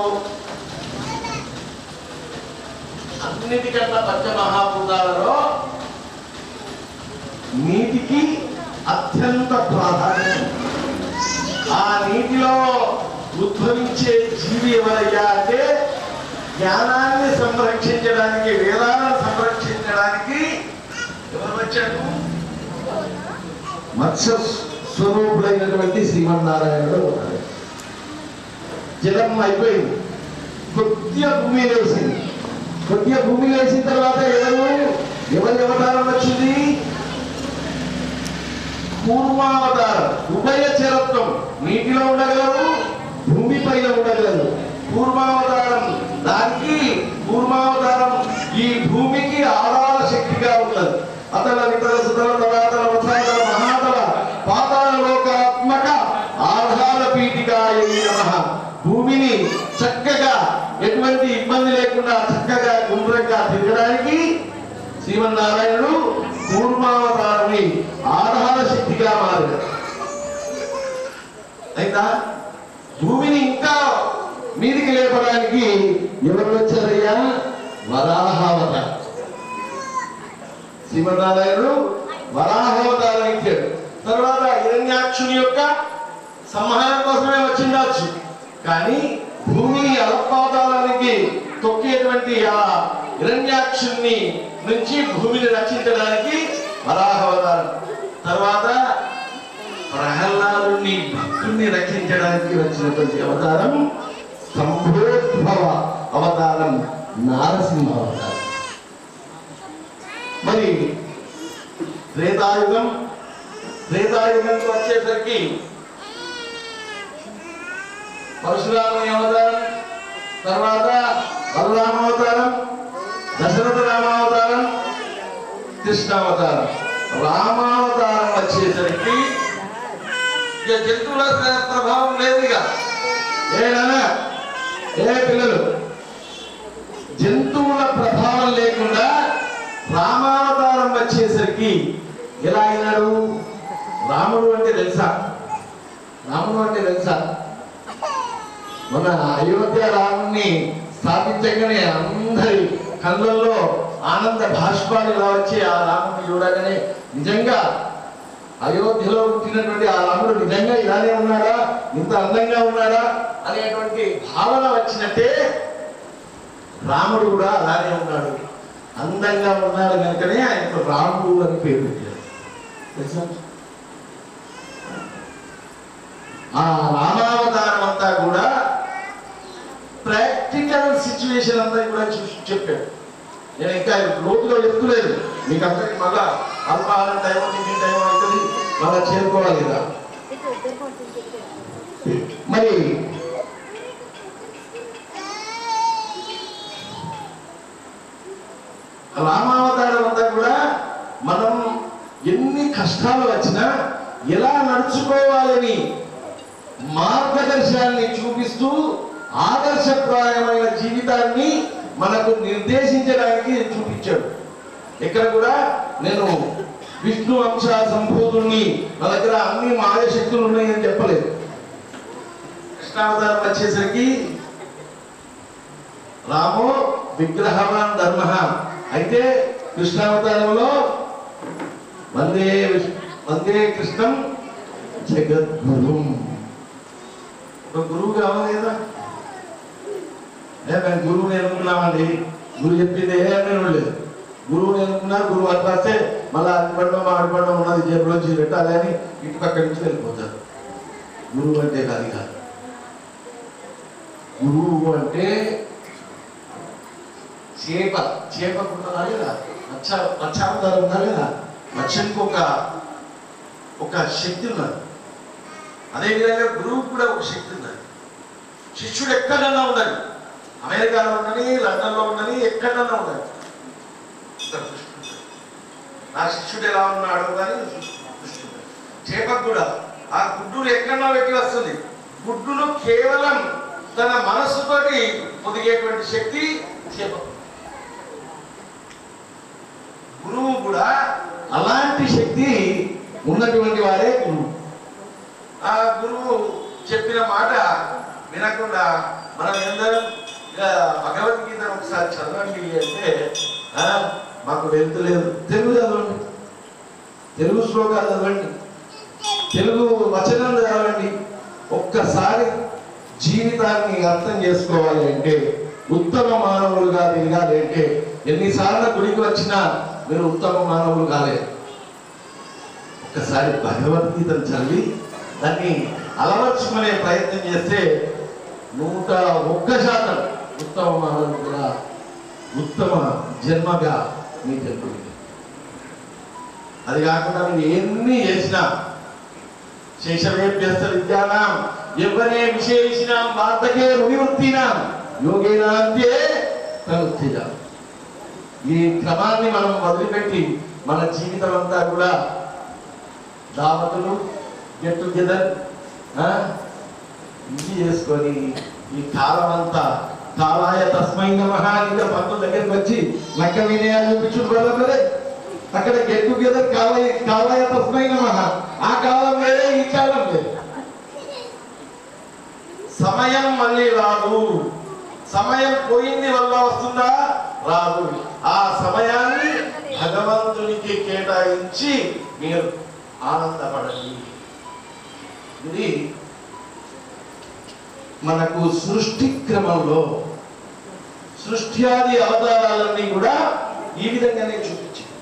అన్నిటికన్నా పంచమహాభూతాలలో నీటికి అత్యంత ప్రాధాన్యం. ఆ నీటిలో ఉద్భవించే జీవి ఎవరయ్యా అంటే జ్ఞానాన్ని సంరక్షించడానికి, వేదాలను సంరక్షించడానికి ఎవరు వచ్చాడు? మత్స్య స్వరూపుడైనటువంటి శ్రీమన్నారాయణుడు ఉన్నాడు. జలం అయిపోయింది, కొద్దిగా భూమి లేచింది. కొద్దిగా భూమి లేచిన తర్వాత ఎవరి అవతారం వచ్చింది? కూర్మావతారం. ఉభయచరత్వం, నీటిలో ఉండగలరు, భూమి పైన ఉండగలరు. కూర్మావతారం, దానికి కూర్మావతారం ఈ భూమికి ఆధార శక్తిగా ఉన్నది. అతల వితల సుతల తరాతల వత్సాతల మహాతల పాతాళ లోకాత్మక ఆధార పీఠికాయ నమః. భూమిని చక్కగా ఎటువంటి ఇబ్బంది లేకుండా చక్కగా గుండ్రంగా తిరగడానికి శ్రీమన్నారాయణుడు కూర్మావతారాన్ని ఆధార శక్తిగా మారాడు. అయితే భూమిని ఇంకా మీదికి లేపడానికి ఎవరు వచ్చారయ్యా? వరాహావతారం. శ్రీమన్నారాయణుడు వరాహావతారం ఇచ్చాడు. తర్వాత హిరణ్యాక్షుని యొక్క సంహారం కోసమే వచ్చిండొచ్చు, కానీ భూమిని అల్పాతాళానికి తొక్కేటువంటి ఆ హిరణ్యాక్షుని నుంచి భూమిని రక్షించడానికి వరాహావతారం. తర్వాత ప్రహ్లాదుని భక్తుల్ని రక్షించడానికి వచ్చినటువంటి అవతారం సంభోద్భవ అవతారం, నారసింహ అవతారం. మరి త్రేతాయుగంకి వచ్చేసరికి పరశురాముని అవతారం, తర్వాత బలరామావతారం, దశరథ రామావతారం, కృష్ణావతారం. రామావతారం వచ్చేసరికి ఇక జంతువుల ప్రభావం లేదు. ఇక ఏదైనా పిల్లలు జంతువుల ప్రభావం లేకుండా రామావతారం వచ్చేసరికి ఎలా అయినాడు? రాముడు అంటే తెలుసా? మన అయోధ్య రాముణ్ణి స్థాపించగానే అందరి కళ్ళల్లో ఆనంద భాష్పాలు ఇలా వచ్చి ఆ రాముడిని చూడగానే నిజంగా అయోధ్యలో పుట్టినటువంటి ఆ రాముడు నిజంగా ఇలానే ఉన్నాడా, ఇంత అందంగా ఉన్నాడా అనేటువంటి భావన వచ్చినట్టే రాముడు కూడా అలానే ఉన్నాడు, అందంగా ఉన్నాడు కనుకనే ఆయనకు రాముడు అని పేరు పెట్టారు. తెలుసా? ఆ రామావతారం అంతా కూడా ప్రాక్టికల్ సిచ్యువేషన్ అంతా కూడా చూసి చెప్పాడు. నేను ఇంకా లోతుగా చెప్తలేదు, మీకు అందరికి మళ్ళా అల్పాహారం టైం, టిఫిన్ టైం అవుతుంది, మళ్ళా చేరుకోవాలి కదా. మరి రామావతారం అంతా కూడా మనం ఎన్ని కష్టాలు వచ్చినా ఎలా నడుచుకోవాలని మార్గదర్శనాన్ని చూపిస్తూ ఆదర్శప్రాయమైన జీవితాన్ని మనకు నిర్దేశించడానికి చూపించాడు. ఇక్కడ కూడా నేను విష్ణు అంశ సంభూతుడిని, మన దగ్గర అన్ని మాయ శక్తులు ఉన్నాయని చెప్పలేదు. కృష్ణావతారం వచ్చేసరికి రామో విగ్రహవాన్ ధర్మ. అయితే కృష్ణావతారంలో వందే కృష్ణం జగద్గురు. ఒక గురువు కావాలి కదా. మేము గురువుని ఎన్నుకున్నామండి, గురువు చెప్పింది ఏ అనేది లేదు. గురువుని అనుకున్నా గురువు అట్లా వస్తే మళ్ళీ అడిపడడం ఆడిపడడం ఉన్నది జేబులోంచి పెట్టాలి అని ఇటు పక్క నుంచి వెళ్ళిపోతారు. గురువు అంటే కాదు కాదు. గురువు అంటే చేపకు ఉన్నదా లేదా, మత్స్యావతారం ఉందా లేదా, మత్స్యంకి ఒక శక్తి ఉన్నది. అదేవిధంగా గురువుకు కూడా ఒక శక్తి ఉన్నది. శిష్యుడు ఎక్కడన్నా ఉండాలి, అమెరికాలో ఉండని, లండన్లో ఉండని, ఎక్కడన్నా ఉండాలి. నా శిష్యుడు ఎలా ఉన్నాడు కానీ చేపకు కూడా ఆ గుడ్డును ఎక్కడన్నా పెట్టి వస్తుంది. గుడ్డును కేవలం తన మనస్సుతోటి పొదిగేటువంటి శక్తి చేపకు. గురువు కూడా అలాంటి శక్తి ఉన్నటువంటి వాడే గురువు. ఆ గురువు చెప్పిన మాట వినకుండా మనం ఎందరం భగవద్గీతను ఒకసారి చదవండి అంటే మాకు వెళ్తలేదు. తెలుగు చదవండి, తెలుగు శ్లోకాలు చదవండి, తెలుగు వచనాలు చదవండి. ఒక్కసారి జీవితాన్ని అర్థం చేసుకోవాలి అంటే, ఉత్తమ మానవులుగా తిరగాలి అంటే, ఎన్నిసార్లు గుడికి వచ్చినా మీరు ఉత్తమ మానవులు కాలేదు. ఒక్కసారి భగవద్గీతను చదివి దాన్ని అలవర్చుకునే ప్రయత్నం చేస్తే 101% ఉత్తమ మానవులుగా, ఉత్తమ జన్మగా మీ జన్మ. అది కాకుండా మీరు ఎన్ని చేసినా శైశవేభ్యస్త విద్యానాం యవ్వనే విశేషినాం వార్ధకే మునివృత్తినాం యోగేనాంతే ప్రవృత్తిజ. ఈ క్రమాన్ని మనం వదిలిపెట్టి మన జీవితం అంతా కూడా దావతులు, గెట్ టుగెదర్ ఇది చేసుకొని ఈ కాలం అంతా కాలాయ తస్మై నమః అని పంతుల దగ్గరికి వచ్చి లెక్క వినయాలు చూపించుకోవాలి. అక్కడ గెట్ టుగెదర్ కాలాయ తస్మై నమః. ఆ కాలం వేరే, ఈ కాలం వేరే. సమయం మళ్ళీ రాదు. సమయం పోయింది వల్ల వస్తుందా? రాదు. ఆ సమయాన్ని భగవంతునికి కేటాయించి మీరు ఆనందపడండి. ఇది మనకు సృష్టి క్రమంలో సృష్ట్యాది అవతారాలన్నీ కూడా ఈ విధంగానే చూపించింది.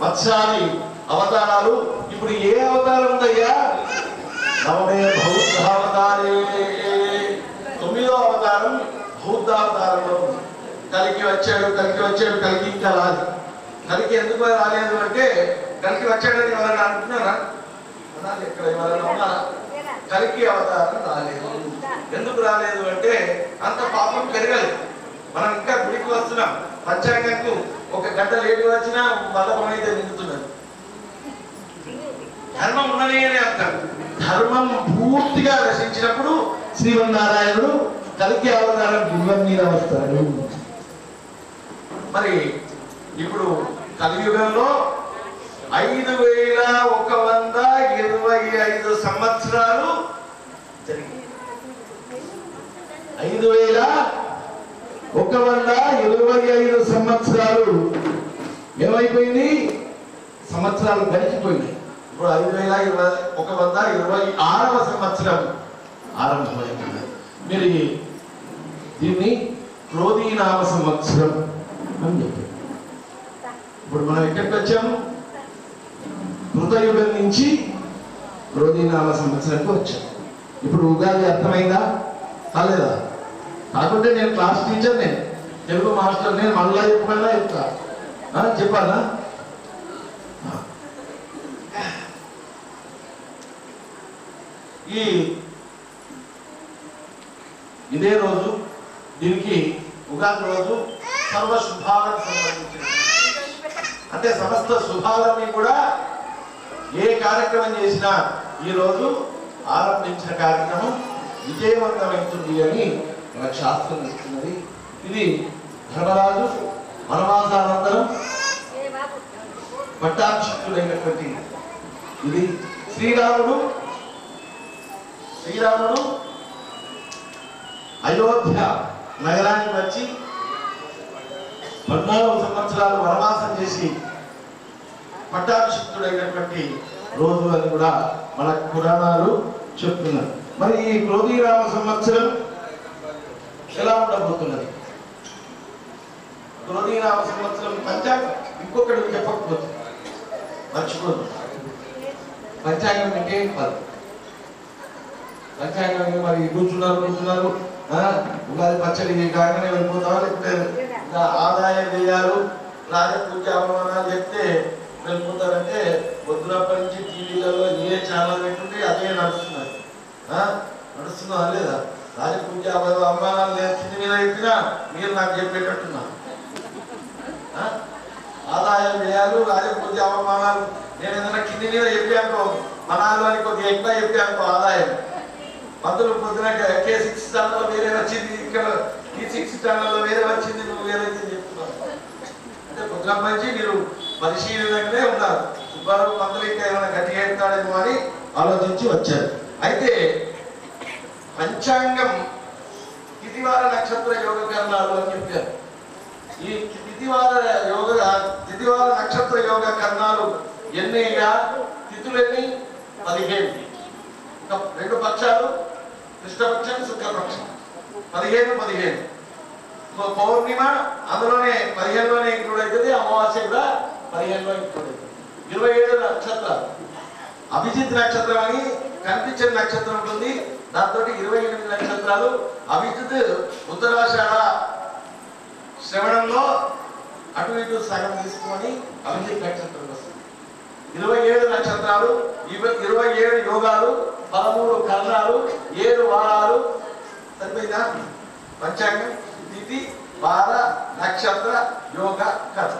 మత్స్యాది అవతారాలు ఇప్పుడు ఏ అవతారం ఉందయ్యా? నవమే బౌద్ధావతారే. 9వ అవతారం బౌద్ధావతారంలో కలికి వచ్చాడు. కలికి ఇంకా రాదు. కలికి ఎందుకు రాలేదు అంటే, కలికి వచ్చాడని ఎవరైనా అనుకున్నారా? ఇక్కడ ఎవరైనా ఉన్నారా? కలికి అవతారం రాలేదు. ఎందుకు రాలేదు అంటే అంత పాపం పెరగలేదు. మనం ఇంకా గుడికి వస్తున్నాం. పంచాంగంకు 1 గంట లేటు వచ్చినా మదపం అయితే నిండుతున్నది. ధర్మం ఉన్నది అని అర్థం. ధర్మం పూర్తిగా రచించినప్పుడు శ్రీమన్నారాయణుడు కలికి అవతారం గుర్రం మీద వస్తాడు. మరి ఇప్పుడు కలియుగంలో 5125 సంవత్సరాలు జరిగింది. 5125 సంవత్సరాలు ఏమైపోయింది? సంవత్సరాలు గడిచిపోయినాయి. ఇప్పుడు 5126వ సంవత్సరం ఆరంభమైంది. మీరు దీన్ని క్రోధీనామ సంవత్సరం అని చెప్పారు. ఇప్పుడు మనం ఎక్కడికి వచ్చాము? కృతయుగం నుంచి క్రోధీనామ సంవత్సరానికి వచ్చాము. ఇప్పుడు ఉగాది అర్థమైందా? కాలేదా? కాకుంటే నేను క్లాస్ టీచర్, నేను తెలుగు మాస్టర్, నేను మళ్ళా చెప్పమన్నా చెప్తా. చెప్పాలా? ఇదే రోజు, దీనికి ఉగాది రోజు సర్వ శుభాలకు సంబంధించిన, అంటే సమస్త శుభాలన్నీ కూడా ఏ కార్యక్రమం చేసినా ఈ రోజు ఆరంభించిన కార్యక్రమం విజయవంతమవుతుంది అని మనకు శాస్త్రం ఇస్తున్నది. ఇది ధర్మరాజు వనవాసానంతరం పట్టాభిషిక్తుడైనటువంటి ఇది శ్రీరాముడు అయోధ్య నగరానికి వచ్చి 14 సంవత్సరాలు వనవాసం చేసి పట్టాభిషిక్తుడైనటువంటి రోజు అని కూడా మన పురాణాలు చెప్తున్నారు. మరి ఈ క్రోధీనామ సంవత్సరం ఎలా ఉండబోతున్నది? క్రోధీనామ సంవత్సరం పంచాంగం. ఇంకొకటి చెప్పకపోతే మర్చిపోదు. పంచాంగం అంటే పది. పంచాంగం మరి కూర్చున్నారు ఉగాది పచ్చడి కాగానే వెళ్ళిపోతావా, లేకపోతే ఆదాయ వ్యయాలు రాజపూజ అవమానాలు చెప్తే వెళ్ళిపోతారంటే పొద్దునప్పటి నుంచి టీవీలలో ఏ ఛానల్ పెట్టుంటే అదే నడుస్తున్నారు. నడుస్తుందా లేదా? రాజపూజ అవమానాలు కింది మీద చెప్పినా మీరు నాకు చెప్పేటట్టున్నా. ఆదాయ వ్యయాలు రాజపూజ అవమానాలు నేను ఏదైనా కింది మీద చెప్పానుకో, మనాలు అని కొద్దిగా ఎక్కువ చెప్పానుకో ఆదాయం, పంతులు పొద్దున K6 ఛానల్లో వేరే వచ్చింది, ఇక్కడ T6 ఛానల్లో వేరే వచ్చింది, నువ్వు వేరైతే చెప్తున్నావు. అంటే పొద్దున నుంచి మీరు పరిశీలనగానే ఉన్నారు. సుబ్బారావు పంతులు ఇంకా ఏమైనా గట్టిగా చెప్తాడేమో అని ఆలోచించి వచ్చారు. అయితే పంచాంగం తిథివార నక్షత్ర యోగ కర్ణాలు అని చెప్పారు. ఈ తిథివార నక్షత్ర యోగ కర్ణాలు ఎన్నిగా? తిథులెన్ని? 17. రెండు పక్షాలు, కృష్ణపక్షం శుక్లపక్షం, 15. పౌర్ణిమ అందులోనే 15లోనే ఇంక్లూడ్ అవుతుంది, అమావాస్య కూడా 15లో ఇంక్లూడ్ అవుతుంది. 27 నక్షత్రాలు. అభిజిత్ నక్షత్రం అని కనిపించే నక్షత్రం ఉంటుంది, దాంతో 28 నక్షత్రాలు. అభిజిత్ ఉత్తరాషాఢ శ్రవణంలో అటు ఇటు సగం తీసుకొని అభిజిత్ నక్షత్రం వస్తుంది. 27 నక్షత్రాలు, 27 యోగాలు, 13 కర్ణాలు, 7 వారాలు. సరిపోయిందా? పంచాంగం తిథి వార నక్షత్ర యోగ కర్ణ.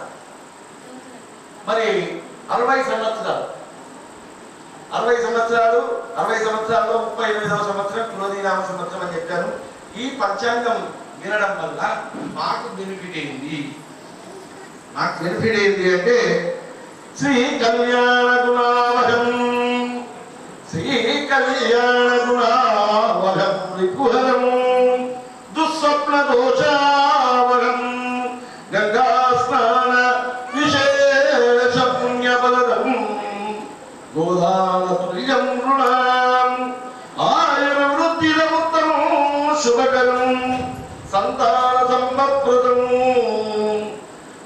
మరి 60 సంవత్సరాలు 60 సంవత్సరాల్లో 38వ సంవత్సరం క్రోధీనామ సంవత్సరం అని చెప్పాను. ఈ పంచాంగం వినడం వల్ల మాకు బెనిఫిట్ ఏంది? అంటే శ్రీ కళ్యాణ గుణావహం రిపుహరం దుస్వప్న దోషావహం గంగా స్నాన విశేష పుణ్యఫలదం గోదాన ప్రియం రుణాం ఆయుర వృద్ధిరముత్తమం శుభకరం సంతాన సంపత్ప్రదం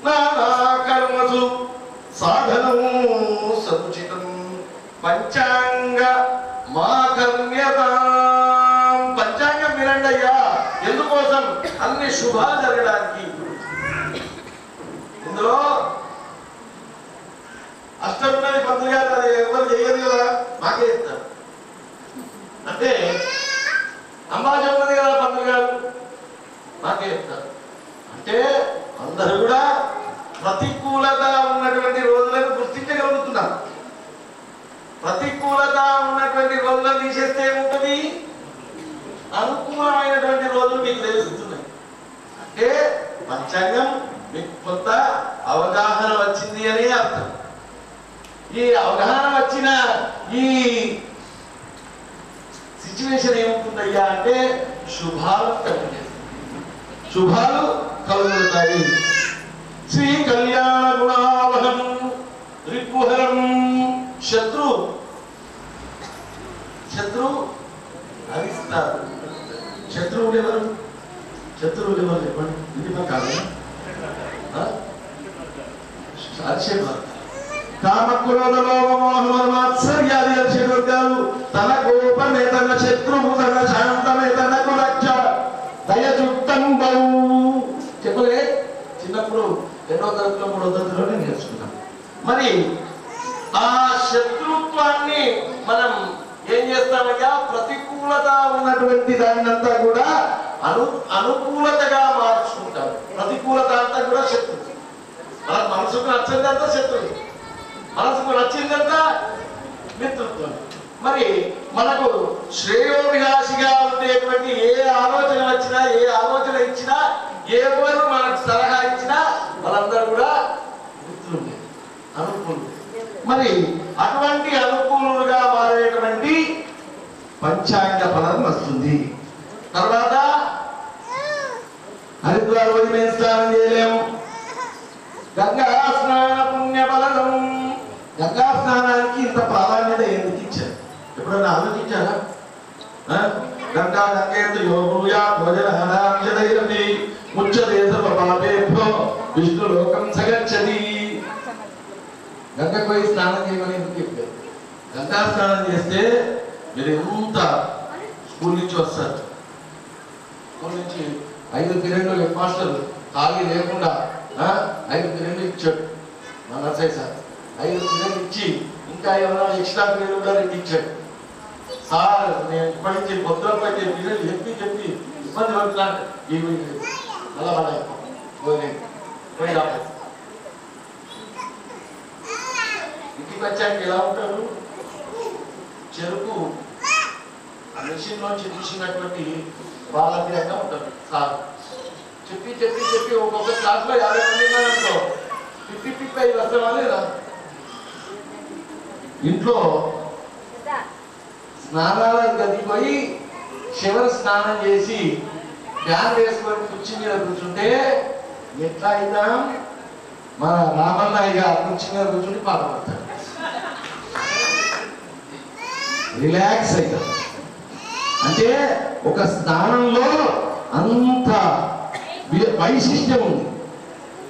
నానా కర్మసు సాధనం సముచితం పంచాంగ మాకర్మ్యత. పంచాంగం వినండి అయ్యా. ఎందుకోసం? అన్ని శుభాలు జరగడానికి. ఇందులో అష్టమున్నది పంతులు గారు, అది ఎవరు చేయరు కదా, మాకే ఇస్తారు. అంటే అంబాజీ ఉన్నది కదా పంతులు గారు, మాకే ఇస్తారు. అంటే అందరూ కూడా ప్రతికూలత ఉన్నటువంటి రోజులను గుర్తించగలుగుతున్నారు. ప్రతికూలత ఉన్నటువంటి రోజులను తీసేస్తే ఏముంటుంది? అనుకూలమైనటువంటి రోజులు మీకు తెలుస్తున్నాయి. అంటే పంచాంగం మీకు కొంత అవగాహన వచ్చింది అనే అర్థం. ఈ అవగాహన వచ్చిన ఈ సిచ్యువేషన్ ఏముంటుందయ్యా అంటే శుభాలు కలుగుతాయి. శ్రీ కళ్యాణ గుణావహం రిపుహరం శత్రు హరిస్తారు. శత్రువులు ఎవరు చెప్పండి. ఇది కాదు కామక్రోధలోపమోహమాత్సర్యాది అర్షవర్గాలు తన కోపమే తన శత్రువు తన శాంతమే తనకు రక్ష దయచుట్టంబౌ. చెప్పలే చిన్నప్పుడు 2వ తరగతిలో 3వ తరగతిలోనే నేర్చుకున్నాం. మరి ఆ శత్రుత్వాన్ని మనం ఏం చేస్తామయ్యా? ప్రతికూలత ఉన్నటువంటి దాన్నంతా కూడా అనుకూలతగా మార్చుకుంటాం. ప్రతికూలత అంతా కూడా శత్రువు. మన మనసుకు నచ్చిందంతా శత్రువు, మనసుకు నచ్చిందంతా మిత్రుత్వం. మరి మనకు శ్రేయోభిలాషిగా ఉండేటువంటి ఏ ఆలోచన వచ్చినా, ఏ ఆలోచన ఇచ్చినా, ఎవరు మనకు సలహా ఇచ్చినా వాళ్ళందరూ కూడా మిత్రులు, అనుకూలులు. మరి అటువంటి అనుకూలుగా మారేటువంటి పంచాంగ ఫలం వస్తుంది. తర్వాత హరిద్వార్ పోయి మేము స్నానం చేయలేము. గంగా స్నాన పుణ్య ఫలం. గంగా స్నానానికి ఇంత ప్రాధాన్యత ఎందుకు ఇచ్చారు? ఎప్పుడైనా ఆలోచించారా? గంగా గంగేంద్ర యోగుయా భోజన ముచ్చదేశ పాపేభ్యో విష్ణు లోకం సగచ్చది. గంగకు పోయి స్నానం చేయమని ఎందుకు చెప్పారు? గంగా స్నానం చేస్తే మీరు ఎంత స్కూల్ నుంచి వస్తారు, స్కూల్ నుంచి 5 పీరియడ్లు హెడ్ మాస్టర్ ఖాళీ లేకుండా 5 పీరియడ్లు ఇచ్చాడు మా నర్సయ్య సార్. 5 పీరియడ్లు ఇచ్చి ఇంకా ఏమైనా ఎక్స్ట్రా పీరియడ్ కూడా 2 ఇచ్చాడు సార్. నేను ఇప్పటి నుంచి భద్రపై పీరియడ్ చెప్పి ఇబ్బంది పడుతున్నాను. అలా పోయి రాలేదు. ఇంటికి వచ్చాక ఎలా ఉంటారు? చెరుకు మెషిన్ లోంచి తీసినటువంటి బాలగ్రంగా ఉంటారు సార్. చెప్పి ఒక్కొక్క క్లాస్ లో 50 మంది ఉన్నారనుకో, 55 వస్తావా లేదా? ఇంట్లో స్నానాల గదిపోయి చివరి స్నానం చేసి ఫ్యాన్ వేసుకొని కుర్చీ మీద కూర్చుంటే ఎట్లా అయినా మన రామన్నయ్య కుర్చీ మీద కూర్చుని పాట పడతాడు, రిలాక్స్ అవుతాడు. అంటే ఒక స్నానంలో అంత వైశిష్ట్యం ఉంది,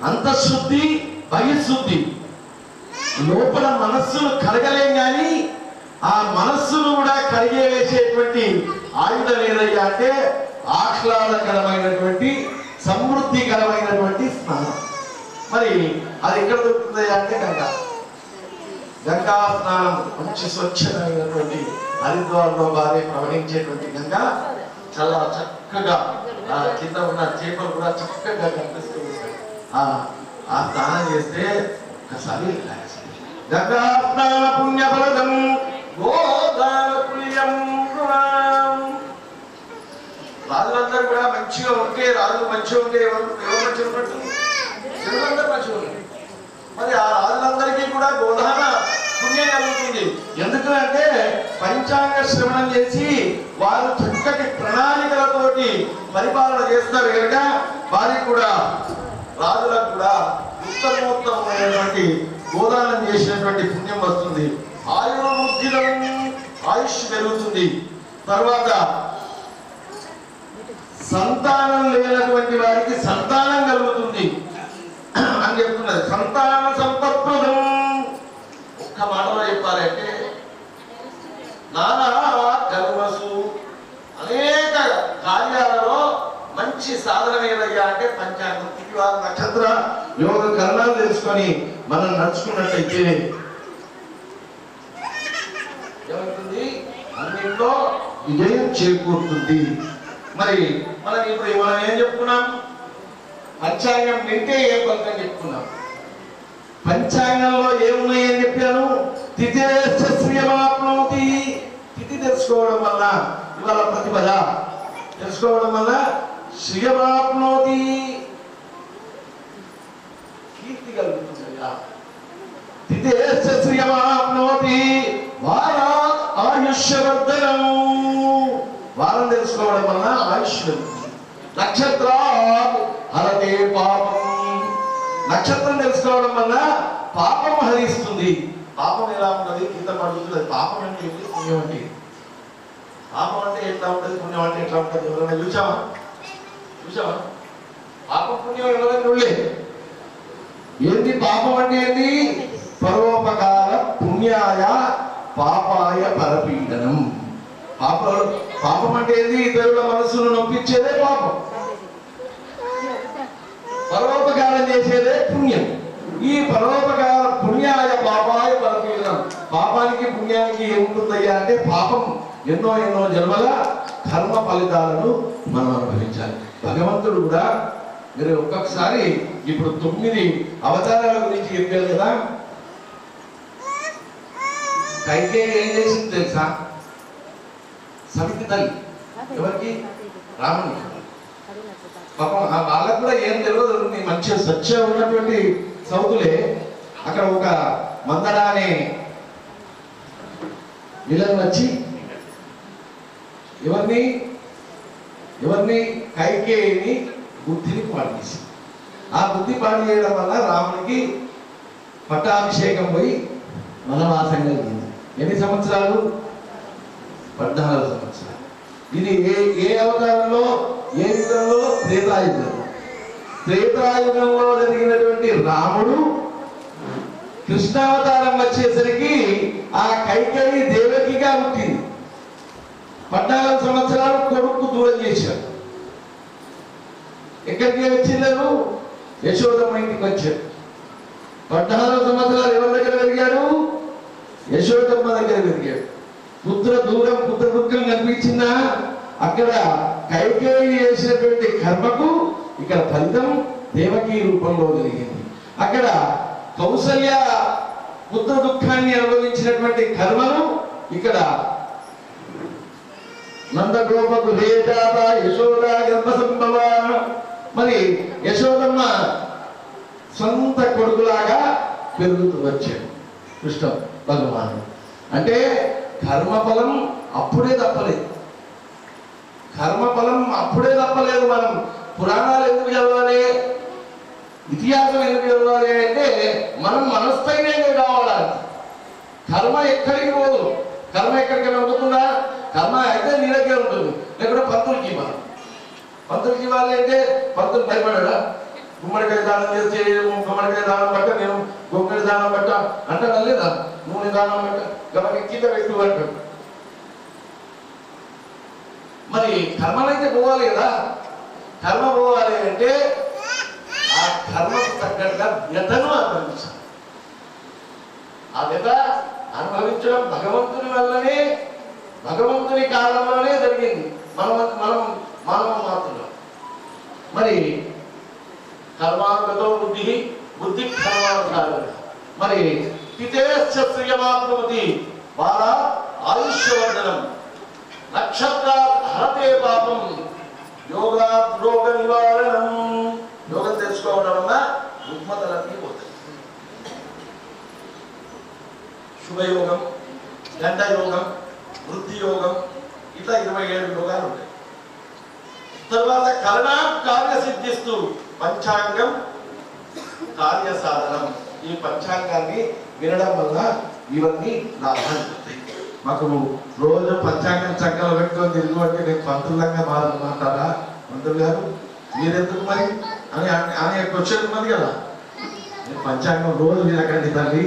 అంతఃశుద్ధి బహిశుద్ధి. లోపల మనస్సును కరగలేం కానీ ఆ మనస్సును కూడా కరిగే వేసేటువంటి ఆయుధం ఏదయ్యా అంటే ఆహ్లాదకరమైనటువంటి సమృద్ధికరమైనటువంటి స్నానం. మరి అది ఎక్కడ దొరుకుతుంది అంటే గంగా స్నానం. మంచి స్వచ్ఛమైనటువంటి హరిద్వార్లో బారే ప్రవహించేటువంటి గంగా చాలా చక్కగా కింద ఉన్న చేపలు కూడా చక్కగా కనిపిస్తూ ఉంటాయి. ఆ స్నానం చేస్తే ఒకసారి గంగా స్నాన పుణ్యఫలదం గోదాన పుణ్యం. రాజులందరూ కూడా మంచిగా ఉంటే, రాజులు మంచిగా ఉంటే ఎవరు మంచిగా ఉన్నట్టు? జనులందరూ మంచిగా ఉంటారు. మరి ఆ రాజులందరికీ కూడా గోదాన పుణ్యం కలుగుతుంది. ఎందుకంటే పంచాంగ శ్రవణం చేసి వారు చక్కటి ప్రణాళికలతోటి పరిపాలన చేస్తారు కనుక వారికి కూడా రాజులకు కూడా ఉత్తమోత్తమైనటువంటి గోదానం చేసినటువంటి పుణ్యం వస్తుంది. ఆయుర్వృద్ధిలం, ఆయుష్ పెరుగుతుంది. తర్వాత సంతానం లేనటువంటి వారికి సంతానం కలుగుతుంది అని చెప్తున్నది. సంతాన సంపత్ప్రదం. ఒక్క మాటలో చెప్పాలంటే నానా కర్మసు, అనేక కార్యాలలో మంచి సాధన ఏదయ్యా అంటే పంచాంగం. వారి నక్షత్ర యోగ కరణాలు తెలుసుకొని మనం నడుచుకున్నట్టయితే ఏమవుతుంది? అన్నింటిలో విజయం చేకూరుతుంది. మరి మనం ఏం చెప్పుకున్నాం? పంచాంగం వింటే ఏ ఫలితం చెప్పుకున్నాం? పంచాంగంలో ఏమున్నాయని చెప్పాను? తిథిశ్రియమాప్నోతి. తిథి తెలుసుకోవడం వల్ల, ఇవాళ ప్రతిపద తెలుసుకోవడం వల్ల శ్రియమాప్నోతి, కీర్తి కలుగుతుంది. తిథిశ్రియమాప్నోతి వారాత్ ఆయుష్యవర్ధనం. వారం తెలుసుకోవడం వల్ల ఆయుష్ పెరుగుతుంది. నక్షత్రాత్ హరతే పాపం. నక్షత్రం తెలుసుకోవడం వల్ల పాపం హరిస్తుంది. పాపం ఎలా ఉంటుంది? కింద పడుతుంది. పాపం అంటే ఏంటి? పుణ్యం అంటే. పాపం అంటే ఎట్లా ఉంటుంది, పుణ్యం అంటే ఎట్లా ఉంటుంది? ఎవరైనా చూసావా? పాపం పుణ్యం ఎవరైనా చూడలేదు. ఏంటి పాపం అంటే? ఏంటి? పరోపకార పుణ్యాయ పాపాయ పరపీడనం. పాపం అంటే ఏంది? ఇతరుల మనసును నొప్పించేదే పాపం. పరోపకారం చేసేదే పుణ్యం. ఈ పరోపకార పుణ్యాయ పాపాయ పరపీడనం. పాపానికి పుణ్యానికి ఏముంటుందయ్యా అంటే పాపం ఎన్నో జన్మల కర్మ ఫలితాలను మనం అనుభవించాలి. భగవంతుడు కూడా మీరు ఒక్కొక్కసారి ఇప్పుడు 9 అవతారాల గురించి చెప్పారు కదా. కైకేయి ఏం చేసింది తెలుసా? సమితి తల్లి. ఎవరికి? రాముని. పాపం వాళ్ళకు కూడా ఏం తెలియదు. మంచిగా స్వచ్ఛ ఉన్నటువంటి సౌతులే. అక్కడ ఒక మందర అనే విలన్ వచ్చి ఎవరిని కైకేయిని బుద్ధిని పాడు చేసి, ఆ బుద్ధి పాడు చేయడం వల్ల రామునికి పట్టాభిషేకం పోయి వనవాసం కలిగింది. ఎన్ని సంవత్సరాలు? 14 సంవత్సరాలు. ఇది ఏ అవతారంలో, ఏ యుగంలో? త్రేతాయుగంలో. త్రేతాయుగంలో జరిగినటువంటి రాముడు కృష్ణావతారం వచ్చేసరికి ఆ కైకేయి దేవకిగా పుట్టింది. 14 సంవత్సరాలు కొడుకు దూరం చేశారు. ఎక్కడికి వచ్చిందరు? యశోదమ్మ ఇంటికి వచ్చారు. 14 సంవత్సరాలు ఎవరి దగ్గర పెరిగాడు? యశోదమ్మ దగ్గర పెరిగాడు. పుత్ర దూరం, పుత్ర దుఃఖం కనిపించిందా? అక్కడ కైకేయి చేసినటువంటి కర్మకు ఇక్కడ ఫలితం దేవకీ రూపంలో జరిగింది. అక్కడ కౌసల్య పుత్ర దుఃఖాన్ని అనుభవించినటువంటి కర్మను ఇక్కడ నందగోపకు హేజాత యశోద గర్భ సంభవ. మరి యశోదమ్మ సొంత కొడుకులాగా పెరుగుతూ వచ్చాడు కృష్ణ భగవాను. అంటే కర్మఫలం అప్పుడే తప్పలేదు. కర్మఫలం అప్పుడే తప్పలేదు. మనం పురాణాలు ఎందుకు చదవాలి, ఇతిహాసం ఎందుకు చదవాలి అంటే మనం మనస్థైర్యంగా కావాలి. కర్మ ఎక్కడికి పోదు. కర్మ ఎక్కడికైనా ఉంటుందా? కర్మ అయితే నీ దగ్గర ఉంటుంది. లేకపోతే పంతులకి ఇవ్వాలి. పంతులకి ఇవ్వాలి అంటే పంతులు భయపడా? గుమ్మడికాయ దానం చేస్తే గుమ్మడికాయ దానం బట్ట, నేను గుమ్మడి దానం బట్ట అంటాను లేదా? నూనె దానం బట్ట గమని కింద పెట్టు అంటాడు. మరి కర్మలైతే పోవాలి కదా. కర్మ పోవాలి అంటే ఆ కర్మకు తగ్గట్టుగా వ్యతను అనుభవించాలి. ఆ వ్యత అనుభవించడం భగవంతుని వల్లనే, భగవంతుని కారణంలోనే జరిగింది. మానవ మాత్రం. మరి కర్మానుగతో బుద్ధి కర్మానుసారం. మరి పితేశ్చమాప్నవతి వాళ్ళ ఆయుష్యవర్ధనం. నక్షత్ర హరతే పాపం యోగా రోగ నివారణం. యోగం తెలుసుకోవడం వల్ల రుగ్మతలన్నీ పోతాయి. శుభయోగం, గంట యోగం, వృద్ధి యోగం, ఇట్లా 27 యోగాలు ఉంటాయి. తర్వాత కరణా కార్యసిద్ధిస్తూ పంచాంగం కార్య సాధనం. ఈ పంచాంగాన్ని వినడం వల్ల ఇవన్నీ లాభాలు ఉంటాయి. మాకు రోజు పంచాంగం చక్కలు పెట్టుకొని తిరుగు అంటే నేను పంతులంగా మారమంటారా? పంతులు గారు మీరెందుకు మరి అని క్వశ్చన్ ఉన్నది కదా. నేను పంచాంగం రోజు వినకండి తల్లి.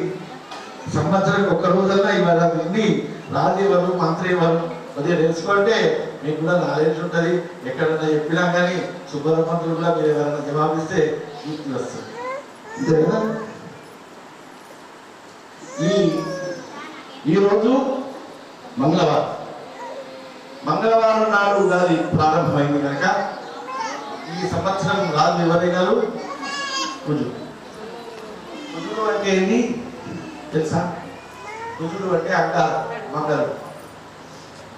సంవత్సరానికి ఒక్క రోజన్నా ఇవాళ విని రాజు ఎవరు, మంత్రి ఎవరు కొద్దిగా తెలుసుకుంటే మీకు కూడా నాలెడ్జ్ ఉంటుంది. ఎక్కడన్నా చెప్పినా కానీ సుబ్రహ్మణ్యులు కూడా మీరు ఎవరైనా జవాబిస్తే గుర్తు వస్తుంది. అంతే కదా. ఈరోజు మంగళవారం నాడు ఉగాది ప్రారంభమైంది కనుక ఈ సంవత్సరం రాజు ఎవరైనారు? కుజుడు. కుజుడు అంటే ఏంటి తెలుసా? కుజుడు అంటే అంటారు మంగళ.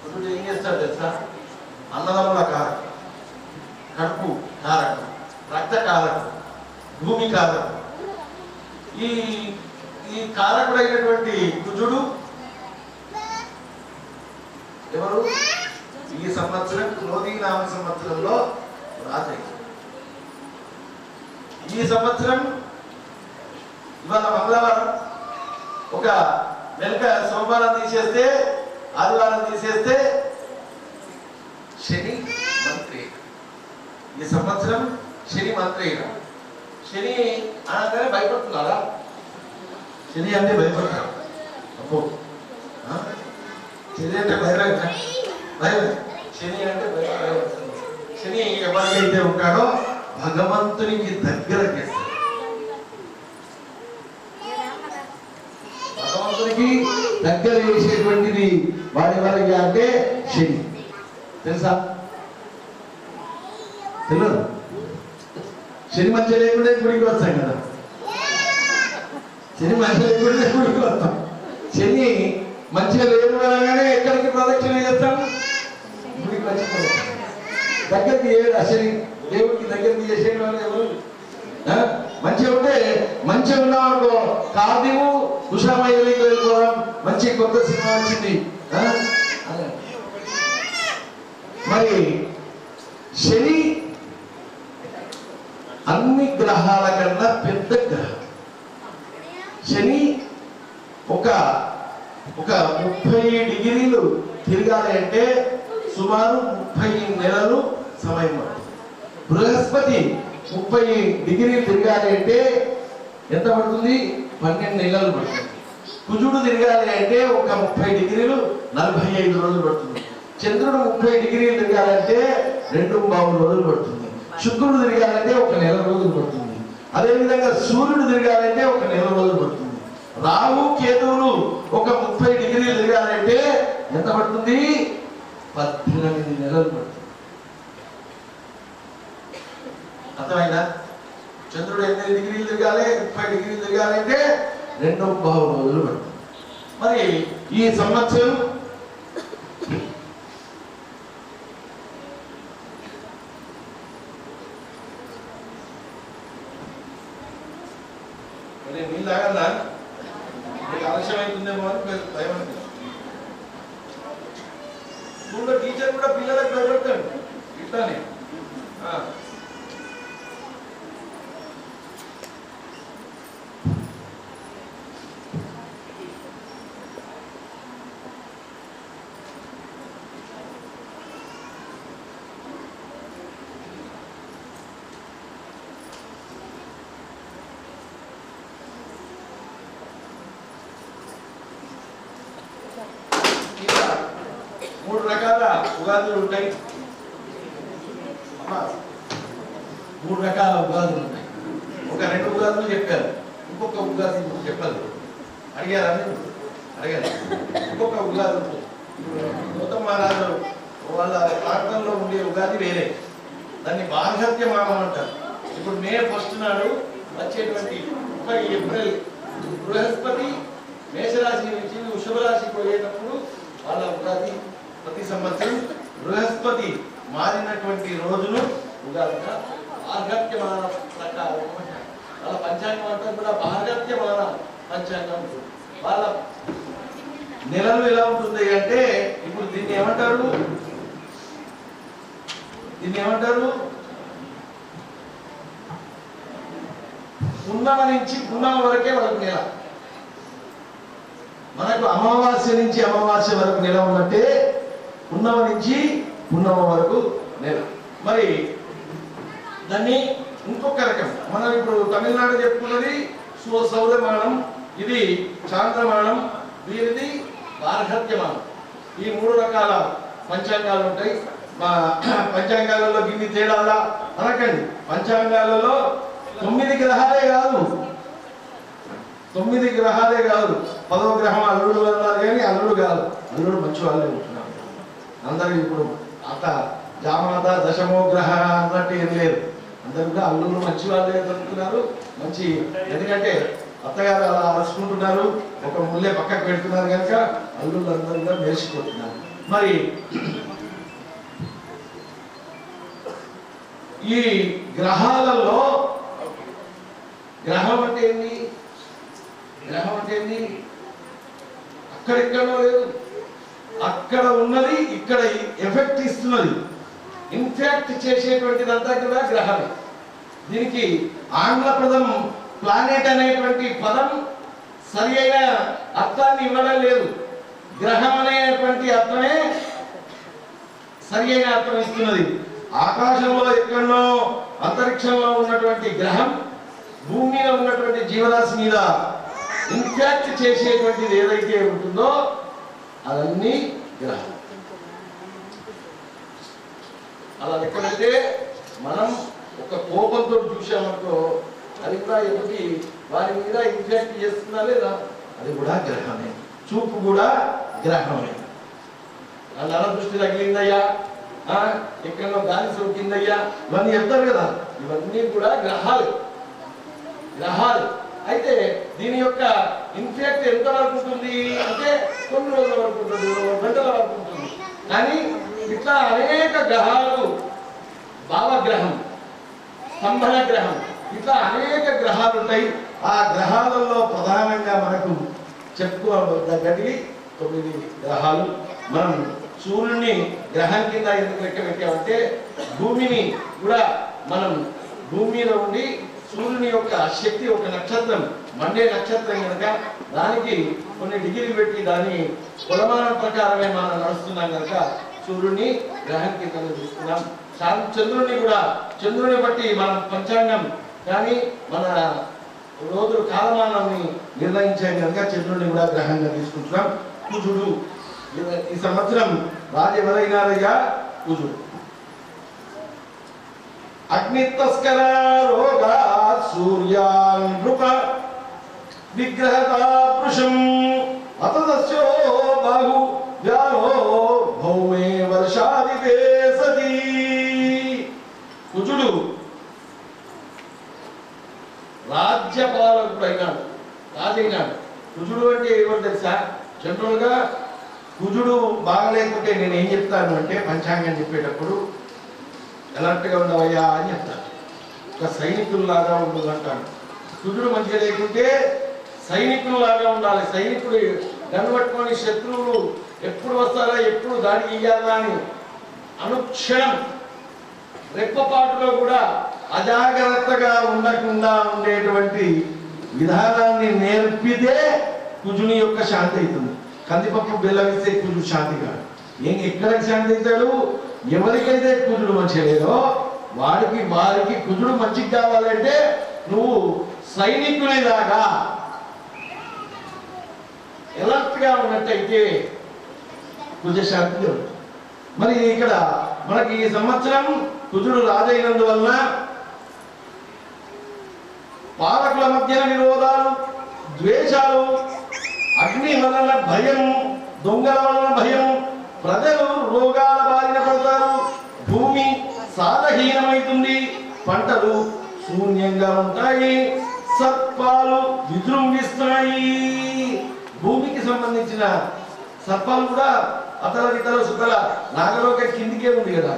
కుజుడు ఏం చేస్తాడు తెలుసా? అన్నదమ్ముల కారకం, కడుపు కారకం, రక్త కారకం, భూమి కారకం. ఈ కారకుడైనటువంటి కుజుడు ఎవరు? ఈ సంవత్సరం క్రోధీనామ సంవత్సరంలో రాజు. ఈ సంవత్సరం ఇవాళ మంగళవారం, ఒక నెలక సోమవారం తీసేస్తే, ఆదివారం తీసేస్తే శని మంత్రి. ఈ సంవత్సరం శని మంత్రి. శని అనగానే భయపడుతున్నారా? శని అంటే భయపడతారు. అప్పు శని అంటే భయం. శని అంటే భయం. శని ఎవరికైతే ఉంటాడో భగవంతునికి దగ్గర చేస్తాడు. భగవంతునికి దగ్గర చేసేటువంటిది వాడెవరికి అంటే శని. తెలుసా? తెలియదు. శని మంచిగా లేకుండా గుడికి వస్తాం కదా. శని మంచిగా లేకుండా గుడికి వస్తాం. శని మంచిగా లేదు అనగానే ఎక్కడికి ప్రదక్షిణ చేస్తాం? గుడికి వచ్చి దగ్గరికి ఏడు శని దేవుడికి దగ్గరికి చేసేది వాళ్ళు ఎవరు? మంచిగా ఉంటే మంచిగా ఉన్నాం అనుకో, కార్తీకు ఉషామయ్యకి వెళ్ళిపోవడం. మంచి కొత్త సినిమా వచ్చింది. మరి శని అన్ని గ్రహాల కన్నా పెద్ద గ్రహం. శని ఒక 30 డిగ్రీలు తిరగాలి అంటే సుమారు 30 నెలలు సమయం పడుతుంది. బృహస్పతి 30 డిగ్రీలు తిరగాలి అంటే ఎంత పడుతుంది? 12 నెలలు పడుతుంది. కుజుడు తిరగాలి అంటే ఒక 30 డిగ్రీలు 45 రోజులు పడుతుంది. చంద్రుడు 30 డిగ్రీలు తిరగాలంటే 2.5 రోజులు పడుతుంది. శుక్రుడు తిరగాలంటే 1 నెల రోజులు పడుతుంది. అదేవిధంగా సూర్యుడు తిరగాలంటే 1 నెల రోజులు పడుతుంది. రాహు కేతువులు ఒక 30 డిగ్రీలు తిరగాలంటే ఎంత పడుతుంది? 18 నెలలు పడుతుంది. అర్థమైందా? చంద్రుడు 8 డిగ్రీలు తిరగాలి, 30 డిగ్రీలు తిరగాలంటే 2.5 రోజులు పడుతుంది. మరి ఈ సంవత్సరం నీళ్ళు తాగన్నా? మీకు ఆలస్యమైతుందేమో అని భయం అనిపిస్తుంది. స్కూల్లో టీచర్ కూడా పిల్లలకు భయపడతాడు ఇట్లానే. మూడు రకాల ఉగాదులు ఉంటాయి. 3 రకాల ఉగాదులు ఉంటాయి. ఒక 2 ఉగాదులు చెప్పారు, ఇంకొక ఉగాది చెప్పారు. అడిగారా? అడిగారు. ఇంకొక ఉగాది గౌతమ్ మహారాజు వాళ్ళ ప్రాంతంలో ఉండే ఉగాది వేరే, దాన్ని బార్హత్యమానం అంటారు. ఇప్పుడు మే 1 నాడు వచ్చేటువంటి 30 ఏప్రిల్ బృహస్పతి మేషరాశి నుంచి వృషభ రాశికి పోయేటప్పుడు వాళ్ళ ఉగాది ప్రతి సంవత్సరం బృహస్పతి మారినటువంటి రోజును ఉగాదిగా బార్హత్యమాన ప్రకారం వాళ్ళ పంచాంగం అంతా కూడా బార్హత్యమాన పంచాంగం. వాళ్ళ నెలలు ఎలా ఉంటుంది అంటే ఇప్పుడు దీన్ని ఏమంటారు? పున్నమ నుంచి పున్నమ వరకే వాళ్ళకి నెల. మనకు అమావాస్య నుంచి అమావాస్య వరకు నెల ఉన్నట్టే పున్నమ నుంచి పున్నమ వరకు నెల. మరి దాన్ని ఇంకొక రకం మనం ఇప్పుడు తమిళనాడు చెప్పుకున్నది సౌరమానం, ఇది చాంద్రమానం, వీరిది బార్హత్యమానం. ఈ 3 రకాల పంచాంగాలు ఉంటాయి. మా పంచాంగాలలో గిన్ని తేడాలా అనకండి. పంచాంగాలలో 9 గ్రహాలే కాదు, 9 గ్రహాలే కాదు. 10వ గ్రహం అల్లుడు అన్నారు కానీ అల్లుడు కాదు. అల్లుడు మంచి వాళ్ళే ఉంటున్నారు. అందరూ ఇప్పుడు అంత జామాత దశమో గ్రహ అన్నట్టు ఏం లేదు. అందరూ కూడా అల్లుళ్ళు మంచి వాళ్ళే దొరుకుతున్నారు. మంచి, ఎందుకంటే అత్తగారు అలా అరుచుకుంటున్నారు, ఒక ముల్లే పక్కకు పెడుతున్నారు కనుక అల్లుళ్ళు అందరూ కూడా మేర్చిపోతున్నారు. మరి ఈ గ్రహాలలో గ్రహం అంటే ఏంటి? గ్రహం అంటే ఏంటి? అక్కడెక్కడో లేదు, అక్కడ ఉన్నది ఇక్కడ ఎఫెక్ట్ ఇస్తున్నది, ఇన్ఫాక్ట్ చేసేటువంటిదంతా కూడా గ్రహమే. దీనికి ఆంగ్ల పదం ప్లానెట్ అనేటువంటి పదం సరి అయిన అర్థాన్ని ఇవ్వడం లేదు. గ్రహం అనేటువంటి అర్థమే సరి అయిన అర్థం ఇస్తున్నది. ఆకాశంలో ఎక్కడో అంతరిక్షంలో ఉన్నటువంటి గ్రహం భూమి మీద ఉన్నటువంటి జీవరాశి మీద ఇన్ఫాక్ట్ చేసేటువంటిది ఏదైతే ఉంటుందో అవన్నీ గ్రహం. అలా లెక్కనైతే మనం ఒక కోపంతో చూసామనుకో అది కూడా ఎదుటి వారి మీద ఇన్ఫాక్ట్ చేస్తుందా లేదా? అది కూడా గ్రహమే. చూపు కూడా గ్రహమే. నర దృష్టి తగిలిందయ్యా, ఎక్కడో గాలి సోకిందయ్యా, ఇవన్నీ చెప్తారు కదా. ఇవన్నీ కూడా గ్రహాలు. అయితే దీని యొక్క ఇన్ఫాక్ట్ ఎంత వరకు ఉంటుంది అంటే కొన్ని రోజుల వరకు ఉంటుంది, గంటల వరకు ఉంటుంది. కానీ ఇట్లా అనేక గ్రహాలు, భావగ్రహం, స్తంభన గ్రహం, ఇట్లా అనేక గ్రహాలు ఉంటాయి. ఆ గ్రహాలలో ప్రధానంగా మనకు చెప్పుకోదగ్గటివి 9 గ్రహాలు. మనం సూర్యుడిని గ్రహం కింద ఎందుకు లెక్క పెట్టామంటే భూమిని కూడా మనం భూమి మీద ఉండి సూర్యుని యొక్క శక్తి ఒక నక్షత్రం, మండే నక్షత్రం కనుక దానికి కొన్ని డిగ్రీలు పెట్టి దాని కొలమానం ప్రకారమే మనం నడుస్తున్నాం కనుక సూర్యుడిని గ్రహం కింద చూస్తున్నాం. చంద్రుడిని కూడా చంద్రుని బట్టి మనం పంచాంగం కానీ మన రోజుల కాలమానాన్ని నిర్ణయించే కనుక చంద్రుడిని కూడా గ్రహంగా తీసుకుంటున్నాం. కుజుడు ఈ సంవత్సరం రాజు ఎవరైనారయ్యా? కుజుడు. అగ్ని తస్కర రోగా సూర్యాన్ నృప విగ్రహతాపృషం అతదస్యో బాహు వ్యాలో భౌమే వర్షాదితే సతి. కుజుడు రాజ్యపాలకుడు అయినాడు, రాజైనాడు. కుజుడు అంటే ఎవరు తెలుసా? జనరల్గా కుజుడు బాగలేకుంటే నేను ఏం చెప్తాను అంటే పంచాంగం చెప్పేటప్పుడు ఎలర్ట్గా ఉండవయ్యా అని చెప్తాను. ఒక సైనికుల్లాగా ఉండు అంటాను. కుజుడు మంచిగా లేకుంటే సైనికుల్లాగా ఉండాలి. సైనికుడు గన్నుపట్టుకొని శత్రువులు ఎప్పుడు వస్తారా, ఎప్పుడు దాడి ఇయ్యాలా అని అనుక్షణం రెప్పపాటులో కూడా అజాగ్రత్తగా ఉండకుండా ఉండేటువంటి విధానాన్ని నేర్పితే కుజుని యొక్క శాంతి అవుతుంది. కందిపప్పు బెల్లం ఇస్తే కుజుడు శాంతి కాదు. ఎక్కడికి శాంతి అవుతాడు? ఎవరికైతే కుజుడు మంచిగా లేదో వారికి కుజుడు మంచిగా కావాలంటే నువ్వు సైనికునిలాగా ఎలర్ట్గా ఉన్నట్టయితే కుజ శాంతి జరుగుతుంది. మరి ఇక్కడ మనకి ఈ సంవత్సరం కుజుడు రాజైనందువలన పాలకుల మధ్య విరోధాలు, ద్వేషాలు, అగ్ని వలన భయం, దొంగల వలన భయం, ప్రజలు రోగాల బారిన పడతారు, భూమి సారహీనమైతుంది, పంటలు శూన్యంగా ఉంటాయి, సర్పాలు విజృంభిస్తాయి. భూమికి సంబంధించిన సర్పాలు కూడా అతల ఇతర సుతల నాగలోక కిందికే ఉంది కదా,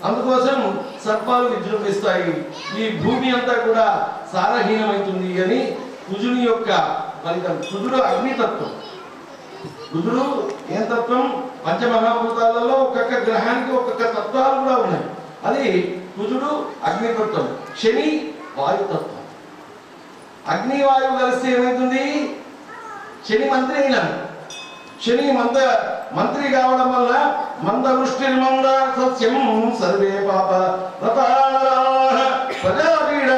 అందుకోసం సర్పాలు విజృంభిస్తాయి. ఈ భూమి అంతా కూడా సారహీనమైతుంది అని కుజుని యొక్క ఫలితం. కుజుడు అగ్నితత్వం. కుజుడు ఏం తత్వం? పంచమహాభూతాలలో ఒక్కొక్క గ్రహానికి ఒక్కొక్క తత్వాలు కూడా ఉన్నాయి. అది కుజుడు అగ్నితత్వం. శని వాయుతత్వం. అగ్ని వాయువు కలిస్తే ఏమవుతుంది? శని మంత్రి అయినాడు. శని మంత్రి కావడం వల్ల మందవృష్టిర్మంద సస్యం సర్వే పాప ప్రజాపీడ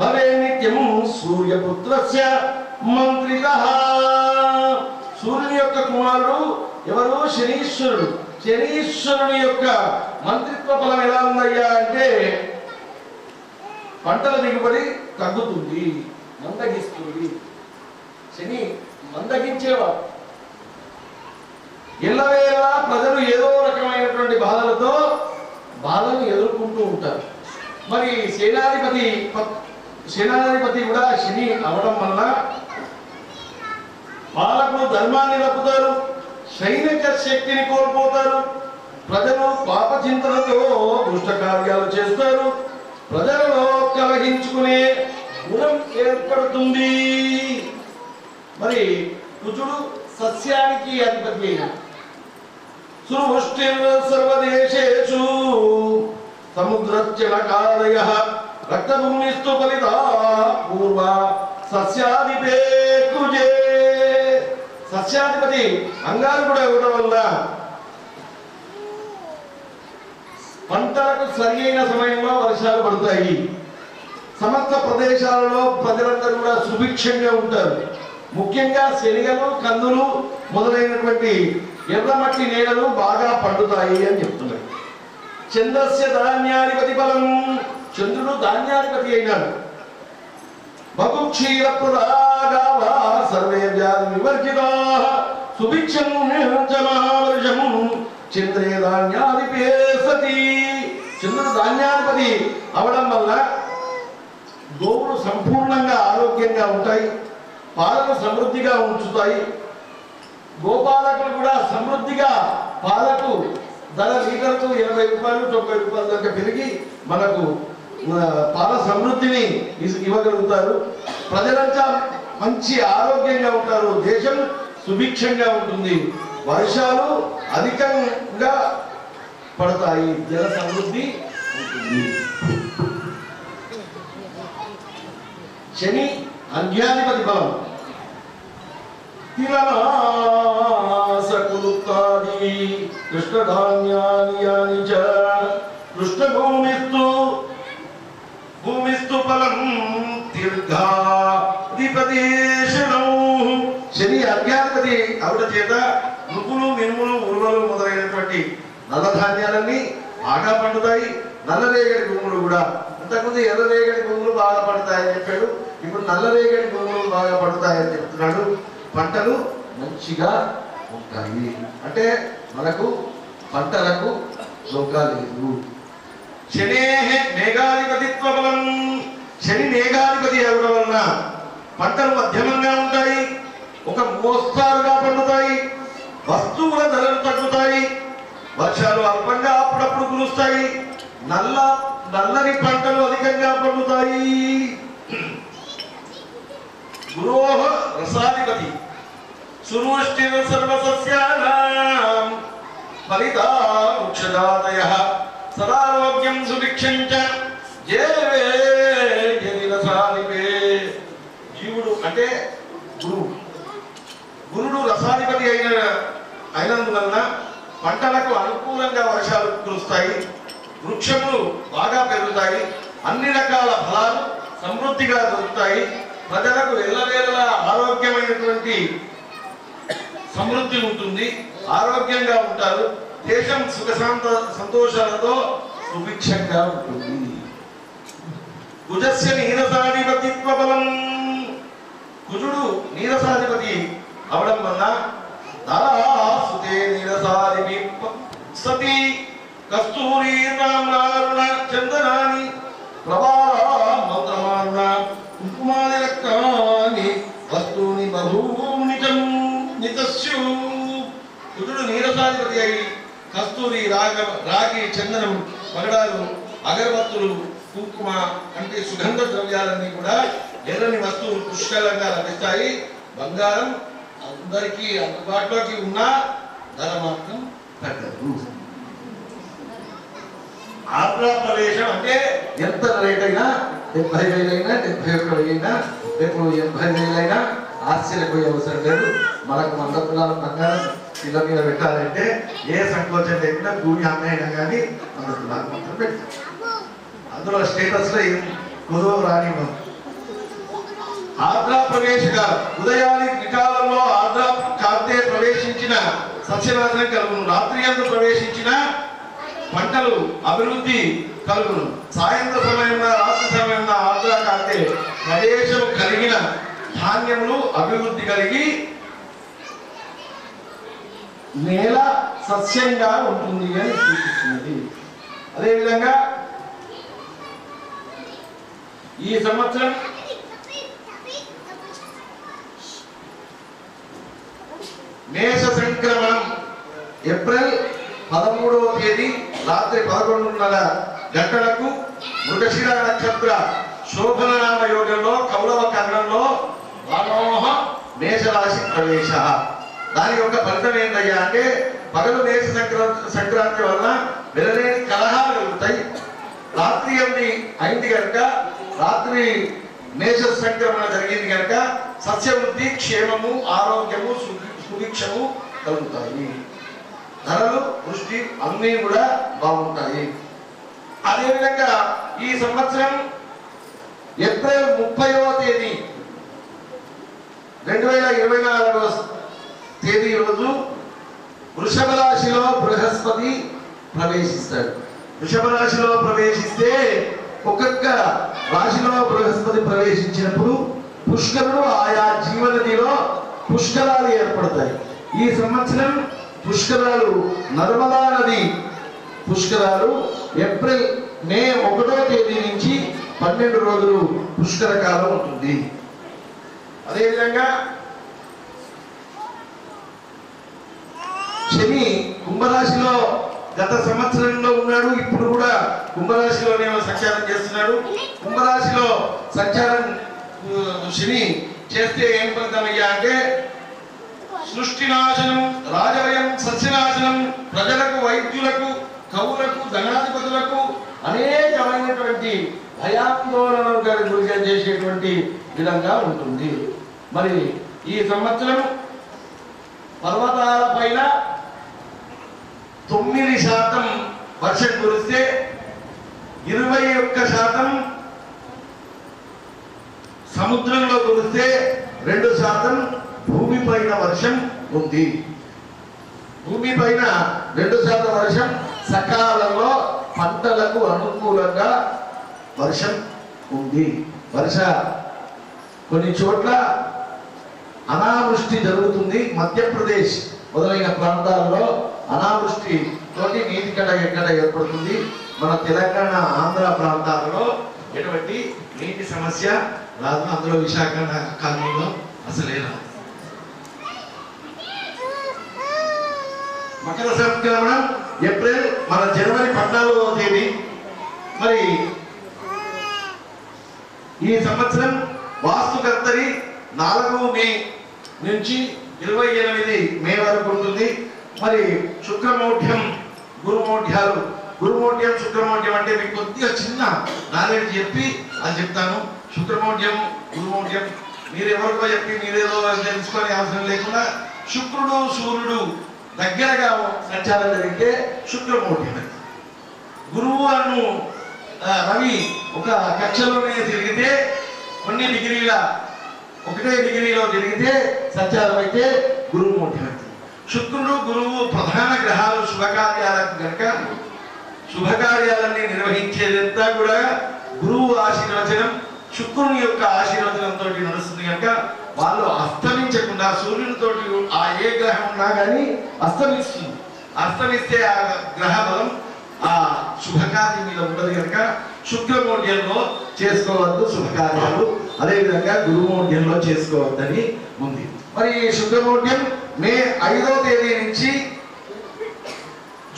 భవే నిత్యం సూర్యపుత్రస్య మంత్రికః. సూర్యుని యొక్క కుమారుడు ఎవరు? శనీశ్వరుడు. శనీశ్వరుని యొక్క మంత్రిత్వ ఫలం ఎలా ఉందయ్యా అంటే పంటల దిగుబడి తగ్గుతుంది, మందగిస్తుంది. శని మందగించేవాడు. ఎల్లవేళలా ప్రజలు ఏదో రకమైనటువంటి బాధలను ఎదుర్కొంటూ ఉంటారు. మరి సేనాధిపతి కూడా శని అవడం వల్ల పాలకులు ధర్మాన్ని తప్పుతారు, సైనిక శక్తిని కోల్పోతారు, ప్రజలు పాపచింతనతో దుష్ట కార్యాలు చేస్తారు, ప్రజలలో కలహించుకునే గుణం ఏర్పడుతుంది. మరి కుజుడు సస్యానికి అధిపతి అయిన సృష్టిర్ సర్వదేశేషు సముద్రచలకాలయః రక్తభూమిస్తు ఫలితా పూర్వ సస్యాధిపే కుజే. సస్యాధిపతి అంగారకుడు అవ్వడం వల్ల పంటలకు సరి అయిన సమయంలో వర్షాలు పడతాయి. సమస్త ప్రదేశాలలో ప్రజలందరూ కూడా సుభిక్షంగా ఉంటారు. ముఖ్యంగా శనగలు, కందులు మొదలైనటువంటి ఎర్రమట్టి నేలలు బాగా పండుతాయి అని చెప్తున్నారు. చంద్రస్య ధాన్యాధిపతి బలం. చంద్రుడు ధాన్యాధిపతి అయినాడు. బహుక్షీర ప్రదాగావా సర్వే వ్యాధి వివర్జితాః సుభిక్షం చ మహావర్షం చంద్రే ధాన్యాధిపే సతి. చంద్రుడు ధాన్యాధిపతి అవడం వల్ల గోవులు సంపూర్ణంగా ఆరోగ్యంగా ఉంటాయి, పాలను సమృద్ధిగా ఉంచుతాయి. గోపాలకులు కూడా సమృద్ధిగా పాలకు ధర లీటర్కు 80 రూపాయలు 90 రూపాయల దాకా పెరిగి మనకు పాల సమృద్ధిని ఇవ్వగలుగుతారు. ప్రజలంతా మంచి ఆరోగ్యంగా ఉంటారు, దేశం సుభిక్షంగా ఉంటుంది, వర్షాలు అధికంగా పడతాయి, జల సమృద్ధి ఉంటుంది. శని అర్ఘ్యాధిపతి బలం. తిలనాసకులుక్తాది కృష్ణధాన్యాని యాని చ కృష్ణ శని అజ్ఞాధిపతి ఆవిడ చేత నువ్వులు మినుములు ఉరువలు మొదలైనటువంటి నల్ల ధాన్యాలన్నీ బాగా పండుతాయి. నల్లరేగడి భూములు కూడా, ఇంతకుముందు ఎర్రరేగడి భూములు బాగా పండుతాయని చెప్పాడు, ఇప్పుడు నల్లరేగడి భూములు బాగా పండుతాయని చెప్తున్నాడు. పంటలు మంచిగా ఉంటాయి అంటే మనకు పంటలకు డోకా లేదు. శనే మేఘాధిపతిత్వ బలం, శని మేఘాధిపతి అవడం వలన పంటలు మధ్యమంగా ఉంటాయి, ఒక మోస్తారుగా పండుతాయి, వస్తువుల ధరలు తగ్గుతాయి, వర్షాలు అల్పంగా అప్పుడప్పుడు కురుస్తాయి, నల్లని పంటలు అధికంగా పండుతాయి. గురోః రసాధిపతి సురుష్టిర సర్వసస్యానాం ఫలితా వృక్షదాతయః సదారోగ్యం సుభిక్షం చ జేవే రసాధిపే. జీవుడు అంటే గురుడు రసాధిపతి అయినందువలన పంటలకు అనుకూలంగా వర్షాలు కురుస్తాయి, వృక్షములు బాగా పెరుగుతాయి, అన్ని రకాల ఫలాలు సమృద్ధిగా దొరుకుతాయి, ప్రజలకు ఎల్లవేళలా ఆరోగ్యమైనటువంటి సమృద్ధి ఉంటుంది, ఆరోగ్యంగా ఉంటారు, దేశం సుఖ సంతోషాలతో సుభిక్షంగా ఉంటుంది. కుజస్య నీరసాధిపతిత్వ బలం, కుజుడు నీరసాధిపతి అవడం వల్ల ధరాసుతే నీరసాధిపి సతి కస్తూరి తామ్రారుణ చందనాని ప్రభామాత్రమారుణ కుంకుమాది రక్తాని వస్తూని బహూనిజం నితస్యు. కుజుడు నీరసాధిపతి అయి కస్తూరి రాగి చందనం పగడాలు అగరబత్తులు కుంకుమ అంటే సుగంధ ద్రవ్యాలన్నీ కూడా ఎర్రని వస్తువులు పుష్కలంగా లభిస్తాయి. బంగారం అందరికీ అందుబాటులోకి ఉన్న ధర మాత్రం తగ్గదు. ఆంధ్రప్రదేశం అంటే ఎంత రేట్ అయినా 70,000 అయినా 71,000 అయినా రేపు 80,000 అయినా ఆశ్చర్యపోయే అవసరం లేదు. మనకు 100 తులాల బంగారం పిల్ల మీద పెట్టాలంటే ఏ సంకోచం లేకుండా భూమి అమ్మాయినా కానీ 100 తులాలు మాత్రం పెట్టాలి. అందులో స్టేటస్ లో ఏం కుదవ రాని. ఆంధ్రప్రదేశ్ ఉదయాన్ని త్రికాలంలో ఆంధ్ర కార్తె ప్రవేశించిన సస్యనాశనం కలుగును, రాత్రి అందు ప్రవేశించిన పంటలు అభివృద్ధి కలుగును, సాయంత్ర సమయంలో రాత్రి సమయంలో ఆంధ్ర కార్తె ప్రవేశం కలిగిన ధాన్యములు అభివృద్ధి కలిగి నేల సస్యంగా ఉంటుంది అని సూచిస్తున్నది. అదేవిధంగా ఈ సంవత్సరం మేష సంక్రమణం ఏప్రిల్ 13వ తేదీ రాత్రి 11:30 గంటలకు మృగశిర నక్షత్ర శోభననామ యోగంలో కౌలవ కర్ణంలో వానోహ మేషరాశి ప్రవేశ. దాని యొక్క ఫలితం ఏంటయ్యా అంటే పగలు మేష సంక్రాంతి వలన వెలలేని కలహాలు కలుగుతాయి. రాత్రి అయింది కనుక, రాత్రి మేష సంక్రమణ జరిగింది కనుక సస్యవృద్ధి, క్షేమము, ఆరోగ్యము, సుభిక్షము కలుగుతాయి. ధరలు, వృష్టి అన్నీ కూడా బాగుంటాయి. అదేవిధంగా ఈ సంవత్సరం ఏప్రిల్ 30వ తేదీ 2024వ తేదీ రోజు వృషభ రాశిలో బృహస్పతి ప్రవేశిస్తాడు. వృషభ రాశిలో ప్రవేశిస్తే ఒక్కొక్క రాశిలో బృహస్పతి ప్రవేశించినప్పుడు పుష్కరుడు ఆయా జీవనదిలో పుష్కరాలు ఏర్పడతాయి. ఈ సంవత్సరం పుష్కరాలు నర్మదా నది పుష్కరాలు మే 1వ తేదీ నుంచి 12 రోజులు పుష్కర కాలం ఉంటుంది. అదేవిధంగా శని కుంభరాశిలో గత సంవత్సరంలో ఉన్నాడు, ఇప్పుడు కూడా కుంభరాశిలోనే సంచారం చేస్తున్నాడు. కుంభరాశిలో సంచారం శని చేస్తే ఏం ఫలితమయ్యా అంటే సృష్టి నాశనం, రాజవయం, సస్యనాశనం, ప్రజలకు, వైద్యులకు, కవులకు, ధనాధిపతులకు అనేకమైనటువంటి భయాందోళనలు గురి చేసేటువంటి విధంగా ఉంటుంది. మరి ఈ సంవత్సరం పర్వతాల పైన 9% వర్షం కురిస్తే 21% సముద్రంలో కురిస్తే 2% భూమిపైన వర్షం ఉంది. భూమిపైన 2% వర్షం, సకాలంలో పంటలకు అనుకూలంగా వర్షం ఉంది. కొన్ని చోట్ల అనావృష్టి జరుగుతుంది. మధ్యప్రదేశ్ మొదలైన ప్రాంతాల్లో అనావృష్టి తోటి నీటి ఎక్కడ ఏర్పడుతుంది. మన తెలంగాణ, ఆంధ్ర ప్రాంతాలలో ఎటువంటి నీటి సమస్య రాదు. అందులో విశాఖ కాలనీలో అసలే రాదు. మకర సంక్రమణం ఏప్రిల్, మన జనవరి 14వ తేదీ. మరి ఈ సంవత్సరం వాస్తుకర్తరి 4 మే నుంచి 28 మే వరకు ఉంటుంది. మరి శుక్రమౌఢ్యం, గురుమౌఢ్యం శుక్రమౌఢ్యం అంటే మీకు కొద్దిగా చిన్న నాలెడ్జ్ చెప్పి అది చెప్తాను. శుక్రమౌఢ్యం, గురుమౌఢ్యం మీరు ఎవరికో చెప్పి మీరేదో తెలుసుకునే అవసరం లేకుండా శుక్రుడు సూర్యుడు దగ్గరగా సంచారం జరిగితే శుక్రమౌఢ్యం. గురువు అను రవి ఒక కక్షలోనే తిరిగితే కొన్ని డిగ్రీల 1 డిగ్రీలో తిరిగితే సంచారం అయితే గురుమౌఢ్యం. శుక్రుడు గురువు ప్రధాన గ్రహాలు. శుభకార్యాలకు కనుక శుభకార్యాలన్నీ నిర్వహించేదంతా కూడా గురువు ఆశీర్వచనం, శుక్రుని యొక్క ఆశీర్వచనంతో నడుస్తుంది కనుక వాళ్ళు అస్తమించకుండా సూర్యునితో ఆ ఏ గ్రహం ఉన్నా కానీ అస్తమిస్తుంది. అస్తమిస్తే ఆ గ్రహ బలం ఆ శుభకార్యం మీద ఉండదు కనుక శుక్రమౌఢ్యంలో చేసుకోవద్దు శుభకార్యాలు. అదేవిధంగా గురుమౌఢ్యంలో చేసుకోవద్దని ఉంది. మరి శుక్రమౌఢ్యం మే 5వ తేదీ నుంచి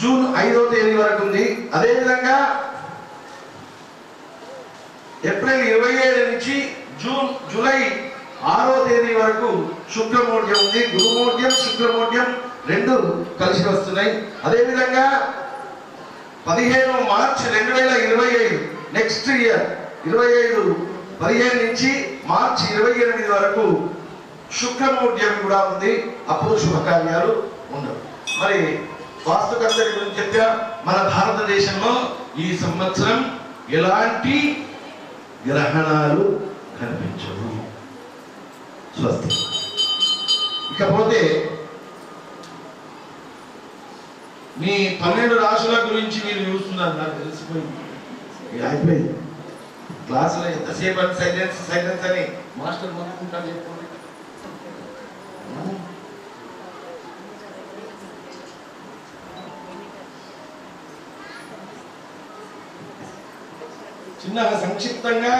జూన్ 5వ తేదీ వరకు ఉంది. అదేవిధంగా ఏప్రిల్ 27 నుంచి జూలై 6వ తేదీ వరకు శుక్రమౌఢ్యం ఉంది. గురుమౌఢ్యం, శుక్రమౌఢ్యం 2 కలిసి వస్తున్నాయి. అదేవిధంగా 15 మార్చి 2025 నెక్స్ట్ ఇయర్ 15 నుంచి మార్చి 28 వరకు శుక్రమౌఢ్యం కూడా ఉంది. అప్పుడు శుభకార్యాలు ఉండవు. మరి వాస్తుకర్తరి గురించి చెప్పా. మన భారతదేశంలో ఈ సంవత్సరం ఎలాంటి గ్రహణాలు కనిపించవు. స్వస్తి. ఇకపోతే మీ 12 రాశుల గురించి మీరు చూస్తున్నారు. నాకు తెలిసిపోయింది, అయిపోయింది. క్లాసులో ఎంతసేపు అని సైలెన్స్ అని మాస్టర్ మొత్తుకుంటారు. చెప్పండి. చిన్నగా సంక్షిప్తంగా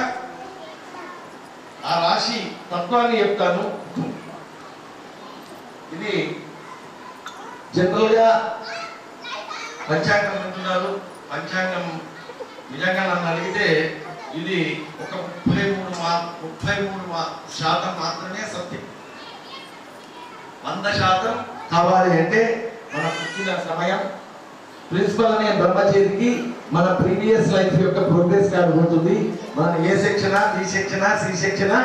ఆ రాశి తత్వాన్ని చెప్తాను. ఇది జనరల్గా పంచాంగం అంటున్నారు. పంచాంగం నిజంగా నన్ను అడిగితే ఇది ఒక 33% మాత్రమే సత్యం. 100% కావాలి అంటే మన పుట్టిన సమయం, ప్రిన్సిపల్ అనే బ్రహ్మచేరికి మన ప్రీవియస్ లైఫ్ యొక్క ప్రోగ్రెస్ కార్డు ఉంటుంది. మనం A section, B section, C section,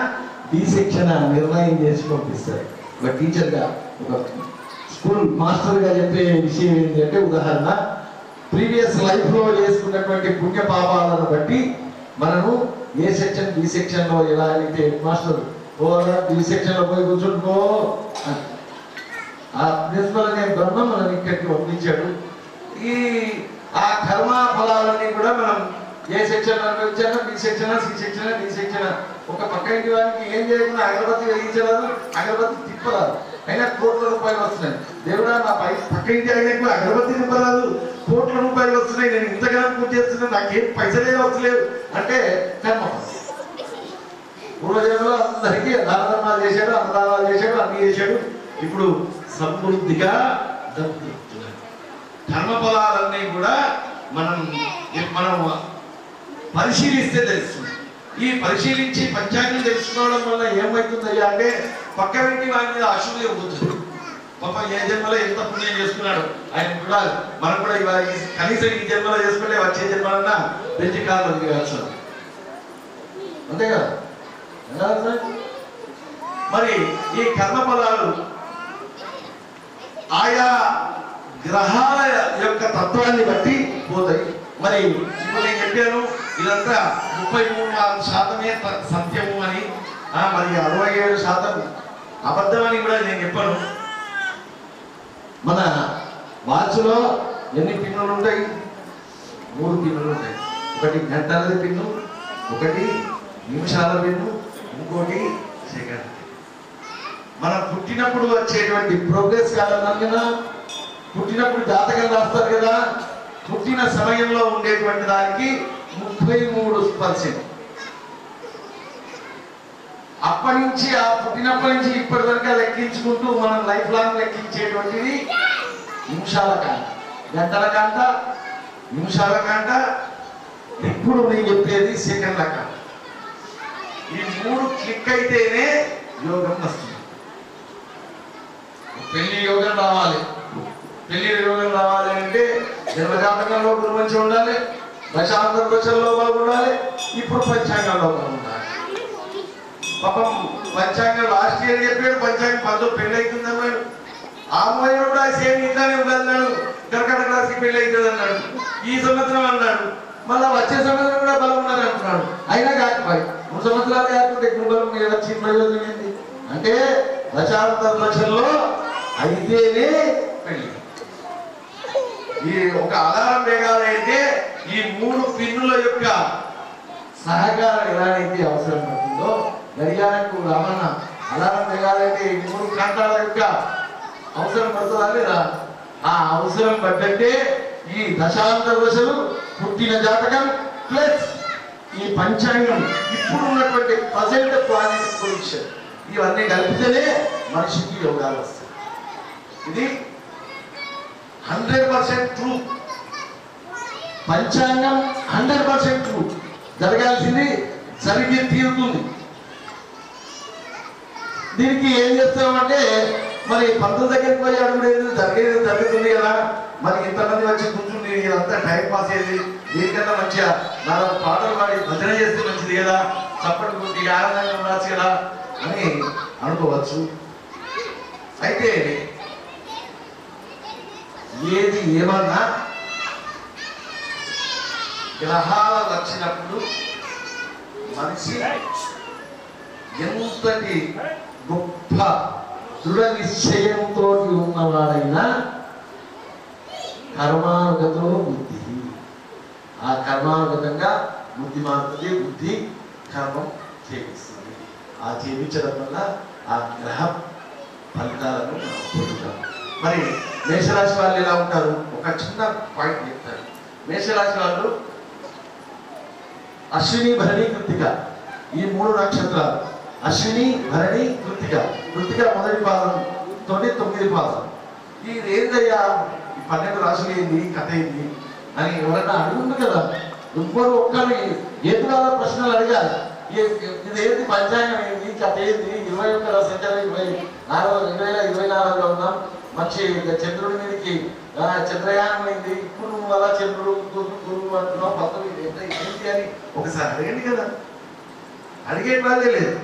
D section నిర్ణయం చేసి పంపిస్తారు. ఒక టీచర్గా, ఒక స్కూల్ మాస్టర్గా చెప్పే విషయం ఏంటంటే, ఉదాహరణ ప్రీవియస్ లైఫ్లో చేసుకున్నటువంటి పుణ్య పాపాలను బట్టి మనము ఏ సెక్షన్, బి సెక్షన్లో ఎలా అయితే మాస్టర్ బి సెక్షన్లో పోయి కూర్చుంటుకో ఆ ప్రిన్సిపల్ అనే బ్రహ్మ మనం ఇక్కడికి పంపించాడు. ఆ కర్మ ఫలాలన్నీ కూడా మనం ఏ సెక్షన్ అనుభవించాను, B section, C section, D section. ఒక పక్క ఇంటి వారికి ఏం చేయకుండా అగరబత్తి వెలిగించరాదు, అగరబత్తి తిప్పరాదు, అయినా కోట్ల రూపాయలు వస్తున్నాయి. దేవుడా, నా పక్క ఇంటి అయినా అగరబత్తి తిప్పరాదు, కోట్ల రూపాయలు వస్తున్నాయి, నేను ఇంతగానో పూజ చేస్తున్నా, నాకేం పైసలే వస్తలేవు అంటే కర్మ. పూర్వజన్మలో అందరికీ దానధర్మాలు చేశాడు, అన్నదానాలు చేశాడు, అన్ని చేశాడు. ఇప్పుడు సమృద్ధిగా దక్కుతున్నాడు. కర్మ ఫలాలన్నీ కూడా మనం పరిశీలిస్తే తెలుస్తుంది. ఈ పరిశీలించి పంచాంగం తెలుసుకోవడం వల్ల ఏమవుతుందయ్యా అంటే, పక్క వ్యక్తి వారి మీద అశుభ్యం అవుతుంది. పాప ఏ జన్మలో ఎంత పుణ్యం చేసుకున్నాడు ఆయన కూడా, మనం కూడా ఇవాళ కనీసం ఈ జన్మలో చేసుకుంటే వచ్చే జన్మలన్నా పెంచి కాలం దిగాల్సి అంతే కదా. మరి ఈ కర్మ ఫలాలు ఆయా గ్రహాల యొక్క తత్వాన్ని బట్టి పోతాయి. మరి ఇప్పుడు నేను చెప్పాను, ఇదంతా 33% సత్యము అని. మరి 67% అబద్ధమని కూడా నేను చెప్పను. మన వాచ్లో ఎన్ని పిన్నులు ఉంటాయి? 3 పిన్నులు ఉంటాయి. ఒకటి గంటలది పిన్ను, ఒకటి నిమిషాల పిన్ను, ఇంకోటి సెకండ్. మనం పుట్టినప్పుడు వచ్చేటువంటి ప్రోగ్రెస్ కాదన్నాం కదా, పుట్టినప్పుడు జాతకం రాస్తారు కదా, పుట్టిన సమయంలో ఉండేటువంటి దానికి 33%. అప్పటి నుంచి పుట్టినప్పటి నుంచి ఇప్పటి వరకు లెక్కించుకుంటూ మనం లైఫ్ లాంగ్ లెక్కించేటువంటిది నిమిషాల కాంట, గంటల కాంట, నిమిషాల కాంట, ఇప్పుడు నేను చెప్పేది సెకండ్ల కాంట. ఈ 3 క్లిక్ అయితేనే యోగం వస్తుంది. పెళ్లి యోగం రావాలి. పెళ్లి యోగం రావాలి అంటే జన్మజాతకంలో మంచిగా ఉండాలి, దశాంతర దశల్లో బాగుండాలి, ఇప్పుడు పంచాంగంలో బాగుండాలి. పాపం పంచాంగం లాస్ట్ ఇయర్ చెప్పాడు, పంచాంగం 10 పెళ్లి అవుతుంది అన్నాడు. ఆ అమ్మాయి కూడా సేమ్ ఇంట్లోనే ఉంటుంది అన్నాడు, కర్కాటక రాశికి పెళ్లి అవుతుంది అన్నాడు. ఈ సంవత్సరం అన్నాడు, మళ్ళా వచ్చే సంవత్సరం కూడా బలం ఉన్నారు అంటున్నాడు. అయినా కాకపోయి 3 సంవత్సరాలు కాకుండా ఎక్కువ బలం మీద వచ్చి ప్రయోజనం ఏంటి అంటే దశాంతర దశల్లో అయితేనే పెళ్లి. ఈ ఒక అలారం వేగాలంటే ఈ 3 పిన్నుల యొక్క సహకారం ఎలాగైతే అవసరం పడుతుందో, గడియారకు రమణ అలారం వేగాలంటే ఈ 3 కాంటాల యొక్క అవసరం పడుతుందా లేదా? ఆ అవసరం పడ్డంటే ఈ దశాంతర దశలు, పుట్టిన జాతకం ప్లస్ ఈ పంచాంగం, ఇప్పుడు ఉన్నటువంటి ప్రజెంట్ ప్లానెట్ పొజిషన్, ఇవన్నీ కలిపితేనే మనిషికి యోగాలు వస్తాయి. ఇది 100% ట్రూ. పంచాంగం 100% ట్రూ. జరగాల్సింది జరిగి తీరుతుంది. దీనికి ఏం చేస్తామంటే మరి పంతుల దగ్గరికి పోయి అడుగులేదు, జరిగేది జరుగుతుంది కదా, మరి ఇంతమంది వచ్చి కూర్చుంది, ఇదంతా టైం పాస్ అయ్యేది, దీనికన్నా మంచిగా 4 పాటలు పాడి భజన చేస్తే మంచిది కదా, చప్పటి కొట్టి ఆనందంగా ఉండొచ్చు కదా అని అనుకోవచ్చు. అయితే ఏది ఏమన్నా గ్రహాలు వచ్చినప్పుడు మనిషి ఎంతటి గొప్ప దృఢ నిశ్చయంతో ఉన్నవాడైనా కర్మానుగతో బుద్ధి, ఆ కర్మానుగతంగా బుద్ధి మారుతుంది, బుద్ధి కర్మం చేపిస్తుంది. ఆ చేపించడం వల్ల ఆ గ్రహ ఫలితాలను పొందుతాం. మరి మేషరాశి వాళ్ళు ఎలా ఉంటారు? ఒక చిన్న పాయింట్ చెప్తారు. మేషరాశి వాళ్ళు అశ్విని, భరణి, కృత్తిక, ఈ 3 నక్షత్రాలు. అశ్విని, భరణి, కృత్తిక. కృత్తిక మొదటి పాదం తోటి 9 పాదం. ఇది ఏందయ్యా, ఈ 12 రాశులు ఏంది, కథ ఏంది అని ఎవరైనా అడుగుంది కదా. ఇంకోరు ఒక్కరు ఏదో ప్రశ్నలు అడిగారు. ఇదేంటి పంచాంగం ఏంది, కథ ఏంది, 21వ సెంచరీ 2024లో ఉన్నాం, మంచి చంద్రుడి మీదకి చంద్రయానం అయింది, ఇప్పుడు నువ్వు అలా చంద్రుడు గురువు అంటున్నావు, పక్కన ఏంటి అని ఒకసారి అడగండి కదా. అడిగే వాళ్ళే లేదు.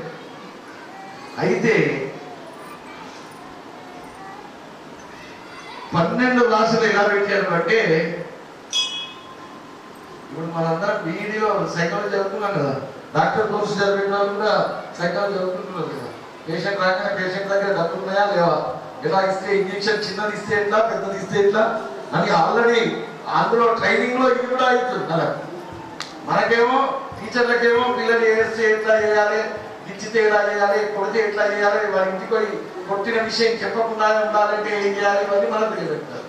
అయితే 12 రాశులు ఎలా పెట్టారు అంటే, ఇప్పుడు మనందరం వీడియో సైకాలజీ చదువుతున్నాం కదా, డాక్టర్ కోర్సు చదివిన వాళ్ళు కూడా సైకాలజీ చదువుకుంటున్నారు కదా. పేషెంట్ రాగానే పేషెంట్ దగ్గర డబ్బులు ఉన్నాయా లేవా, ఎలా ఇస్తే ఇంజక్షన్ చిన్నది ఇస్తే ఎట్లా, పెద్దది ఇస్తే ఎట్లా అని ఆల్రెడీ అందులో ట్రైనింగ్ లో ఇది కూడా అవుతుంది కదా. మనకేమో టీచర్లకేమో పిల్లలు ఏస్తే ఎట్లా చేయాలి, గిచ్చితే ఎలా చేయాలి, కొడితే ఎట్లా చేయాలి, వారి ఇంటికి పోయి కొట్టిన విషయం చెప్పకుండా ఉండాలంటే ఏం చేయాలి, ఇవన్నీ మనం తెలియబెట్టాలి.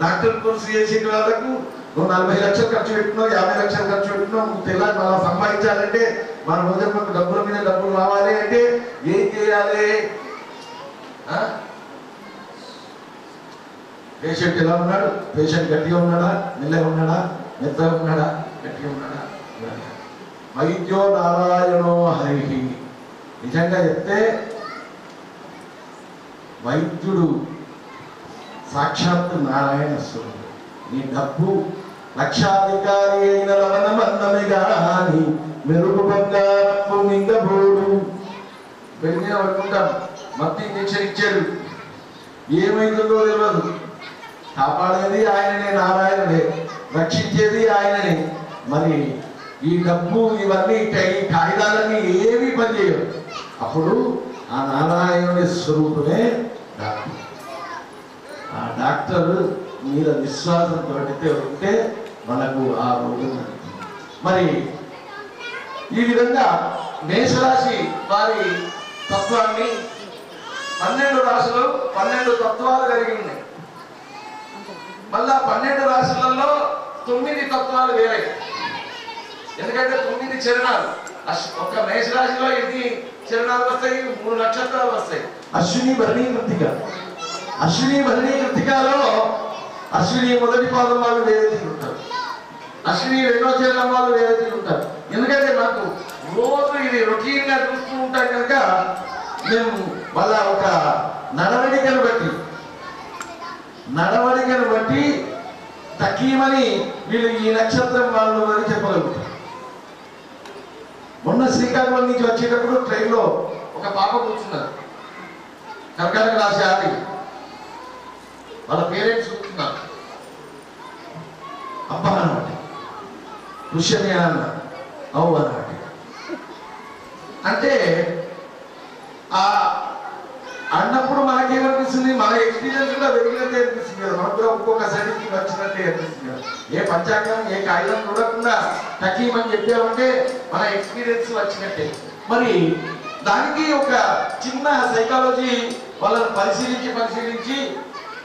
డాక్టర్ కోర్సు చేసే వాళ్ళకు నువ్వు 40 లక్షలు ఖర్చు పెట్టుకున్నావు, 50 లక్షలు ఖర్చు పెట్టుకున్నావు, నువ్వు తెల్లారి మనం సంపాదించాలంటే మన రోజులకు డబ్బుల మీద డబ్బులు రావాలి అంటే ఏం చేయాలి? పేషెంట్ ఎలా ఉన్నాడు, పేషెంట్ గట్టిగా ఉన్నాడా, మెల్లగా ఉన్నాడా, మెత్తగా ఉన్నాడా, గట్టిగా ఉన్నాడా. వైద్యో నారాయణో హరి. నిజంగా చెప్తే వైద్యుడు సాక్షాత్తు నారాయణ స్వరూపుడు. నీ డబ్బు లక్షాధికారి అయిన లవణమన్నమే గాని మెరుగు బంగారపు నిందబోడు. పెళ్లి పడుకుంటాం, మత్తు ఇంజక్షన్ ఇచ్చాడు, ఏమైందో తెలియదు. కాపాడేది ఆయననే, నారాయణుడే, రక్షించేది ఆయననే. మరి ఈ డబ్బు ఇవన్నీ ఈ కాగితాలన్నీ ఏమీ పనిచేయవు. అప్పుడు ఆ నారాయణుని స్వరూపమే డాక్టర్. ఆ డాక్టర్ మీద విశ్వాసంతో ఉంటే మనకు ఆ రోగం. మరి ఈ విధంగా మేషరాశి వారి తత్వాన్ని 12 రాశులు 12 తత్వాలు కలిగి ఉన్నాయి. మళ్ళా 12 రాశులలో 9 తత్వాలు వేరే. ఎందుకంటే 9 చరణాలు. ఒక మేషరాశిలో ఎన్ని చరణాలు వస్తాయి? 3 నక్షత్రాలు వస్తాయి. అశ్విని భరణి కృత్తిక. అశ్విని భరణి కృత్తికలో అశ్విని మొదటి పాదం వాళ్ళు వేరే ఉంటారు, అశ్విని రెండో చరణం వాళ్ళు వేరే ఉంటారు. ఎందుకంటే నాకు రోజు ఇది రొటీన్ గా చూస్తూ ఉంటాం కనుక మేము వాళ్ళ ఒక నడవడికను బట్టి తక్కువని వీళ్ళు ఈ నక్షత్రం వాళ్ళు అని చెప్పగలుగుతారు. మొన్న శ్రీకాకుళం నుంచి వచ్చేటప్పుడు ట్రైన్లో ఒక పాప కూర్చున్నారు, కర్కాటక రాశి ఆడి. వాళ్ళ పేరెంట్స్ కూర్చున్నారు. అబ్బా అన్నమాట, పుష్యమే అన్న అవు అన్నమాట. అంటే ఆ అన్నప్పుడు మనకేమనిపిస్తుంది? మన ఎక్స్పీరియన్స్ కూడా వెలిగినట్టే అనిపిస్తుంది కదా, మనకు కూడా ఒక్కొక్క సర్టిఫికేట్ వచ్చినట్టే అనిపిస్తుంది కదా. ఏ పంచాంగం ఏ కాగితం చూడకుండా తక్కువని చెప్పామంటే మన ఎక్స్పీరియన్స్ వచ్చినట్టే. మరి దానికి ఒక చిన్న సైకాలజీ వాళ్ళని పరిశీలించి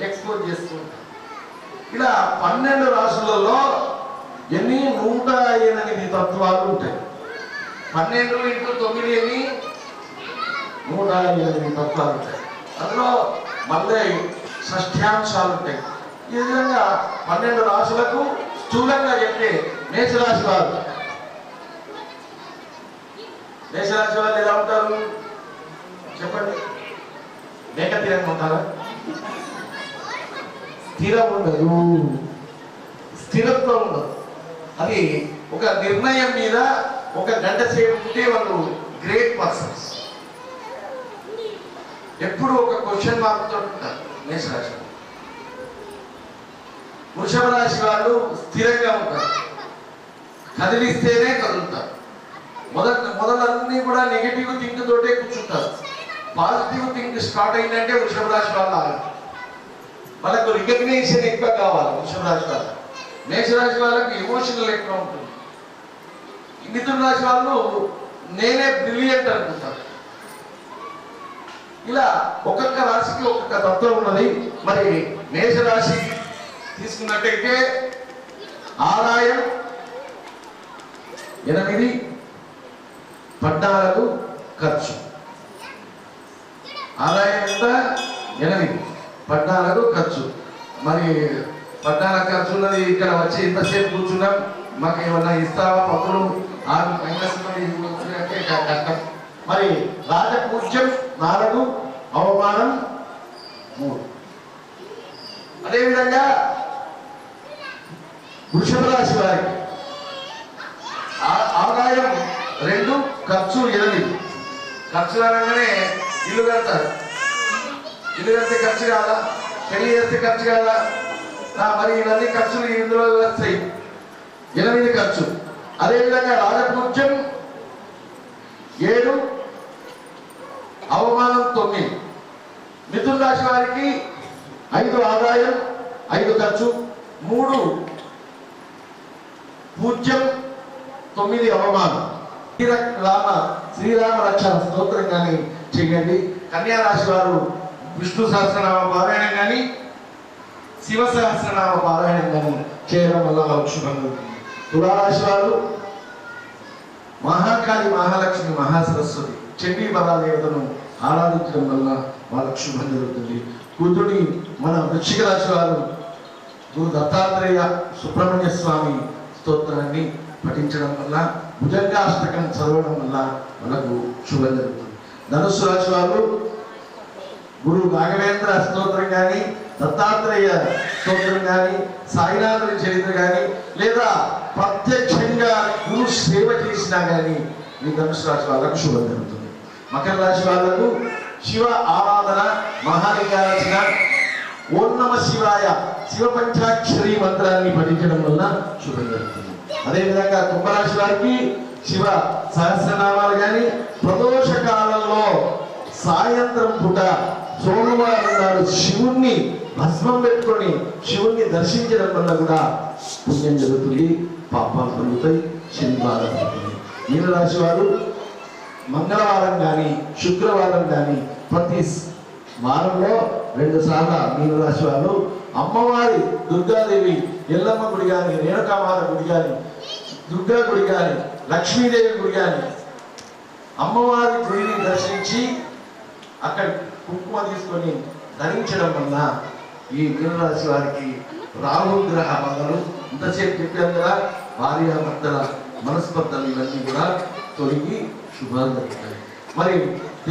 ఎక్స్పోజ్ చేస్తూ ఉంటారు. ఇలా 12 రాశులలో ఎన్ని 108 తత్వాలు ఉంటాయి. 12 × 9 ఎన్ని 108 తత్వాలు ఉంటాయి. అందులో మళ్ళీ షష్ఠ్యాంశాలు ఉంటాయి. ఈ విధంగా 12 రాశులకు స్థూలంగా చెప్తే మేషరాశి వారు ఎలా ఉంటారు చెప్పండి? మేక తీరంగా ఉంటారా? స్థిరం ఉండదు, స్థిరత్వం ఉండదు. అది ఒక నిర్ణయం మీద ఒక గంట సేపు ఉంటే వాళ్ళు గ్రేట్ పర్సన్స్. ఎప్పుడు ఒక క్వశ్చన్ మార్క్ తో ఉంటారు మేషరాశి. వృషభ రాశి వాళ్ళు స్థిరంగా ఉంటారు, కదిలిస్తేనే కదులుతారు. మొదలన్నీ కూడా నెగిటివ్ థింక్ తోటే కూర్చుంటారు. పాజిటివ్ థింక్ స్టార్ట్ అయిందంటే వృషభ రాశి వాళ్ళు వాళ్ళకు రికగ్నిషన్ ఎక్కువ కావాలి. వృషభ రాశి వాళ్ళు. మేషరాశి వాళ్ళకి ఎమోషనల్ ఎక్కువ ఉంటుంది. మిథున రాశి వాళ్ళు నేనే బ్రిలియంట్ అనుకుంటారు. ఇలా ఒక్కొక్క రాశికి ఒక్కొక్క తత్వం ఉన్నది. మరి మేషరాశి తీసుకున్నట్టయితే ఆదాయం 8, 14 ఖర్చు. ఆదాయం ఎంత? 8, 14 ఖర్చు. మరి 14 ఖర్చు ఉన్నది. ఇక్కడ వచ్చి ఇంతసేపు కూర్చున్నాం, మాకు ఏమన్నా ఇస్తావా పత్రులు? 6 అంటే కష్టం. మరి రాజపూజ్యం 4, అవమానం 3. అదేవిధంగా వృషభ రాశి వారికి ఆదాయం 2, ఖర్చు 8. ఖర్చు అనగానే ఇల్లు కడతారు. ఇల్లు కడితే ఖర్చు కాదా? పెళ్లి చేస్తే ఖర్చు కాదా? మరి ఇవన్నీ ఖర్చులు ఇందులో వస్తాయి. 8 ఖర్చు. అదేవిధంగా రాజపూజ్యం 7, అవమానం 9. మిథున రాశి వారికి 5 ఆదాయం, 5 ఖర్చు, 3 పూజ్యం, 9 అవమానం. శ్రీరామ రక్షణ స్తోత్రం కానీ చేయండి. కన్యా రాశి వారు విష్ణు సహస్రనామ పారాయణం కానీ శివ సహస్రనామ పారాయణం కానీ చేయడం వల్ల వాళ్ళకు శుభం జరుగుతుంది. తులారాశి వారు మహాకాళి, మహాలక్ష్మి, మహాసరస్వతి, చండీ బలాదేవతను ఆరాధించడం వల్ల వాళ్ళకు శుభం జరుగుతుంది. కూతుడి మన వృశ్చిక రాశి వారు గురు దత్తాత్రేయ సుబ్రహ్మణ్య స్వామి స్తోత్రాన్ని పఠించడం వల్ల, భుజంగాష్టకం చదవడం వల్ల మనకు శుభం జరుగుతుంది. ధనుస్సు రాశి వారు గురు రాఘవేంద్ర స్తోత్రం కానీ, దత్తాత్రేయ స్తోత్రం కానీ, సాయినాథుని చరిత్ర కానీ, లేదా ప్రత్యక్షంగా గురు సేవ చేసినా కానీ ఈ ధనుసు రాశి వాళ్ళకు శుభం జరుగుతుంది. మకర రాశి వాళ్ళకు శివ ఆరాధన, మహాలింగార్చన, ఓం నమ శివాయ, శివ పంచాక్షరి మంత్రాన్ని పఠించడం వల్ల శుభం జరుగుతుంది. అదేవిధంగా కుంభరాశి వారికి శివ సహస్రనామాలు కానీ ప్రదోష కాలంలో సాయంత్రం పూట సోమవారం నాడు శివుణ్ణి భస్మం పెట్టుకొని శివుణ్ణి దర్శించడం వల్ల కూడా పుణ్యం జరుగుతుంది, పాపాలు కలుగుతాయి, శని బాధ పడుతుంది. మీనరాశి వారు మంగళవారం కానీ శుక్రవారం కానీ ప్రతి వారంలో 2 సార్లు మీనరాశి వారు అమ్మవారి దుర్గాదేవి ఎల్లమ్మ గుడి కానీ రేణుకామాత గుడి కానీ దుర్గా గుడి కానీ లక్ష్మీదేవి గుడి కానీ అమ్మవారి గుడిని దర్శించి అక్కడ కుంకుమ తీసుకొని ధరించడం వల్ల ఈ మీనరాశి వారికి రాహుగ్రహ మంగళం ఇంతసేపు చెప్పారు కదా, భార్యాభర్తల మనస్పర్ధలు ఇవన్నీ కూడా తొలగి శుభాలు జరుగుతాయి. మరి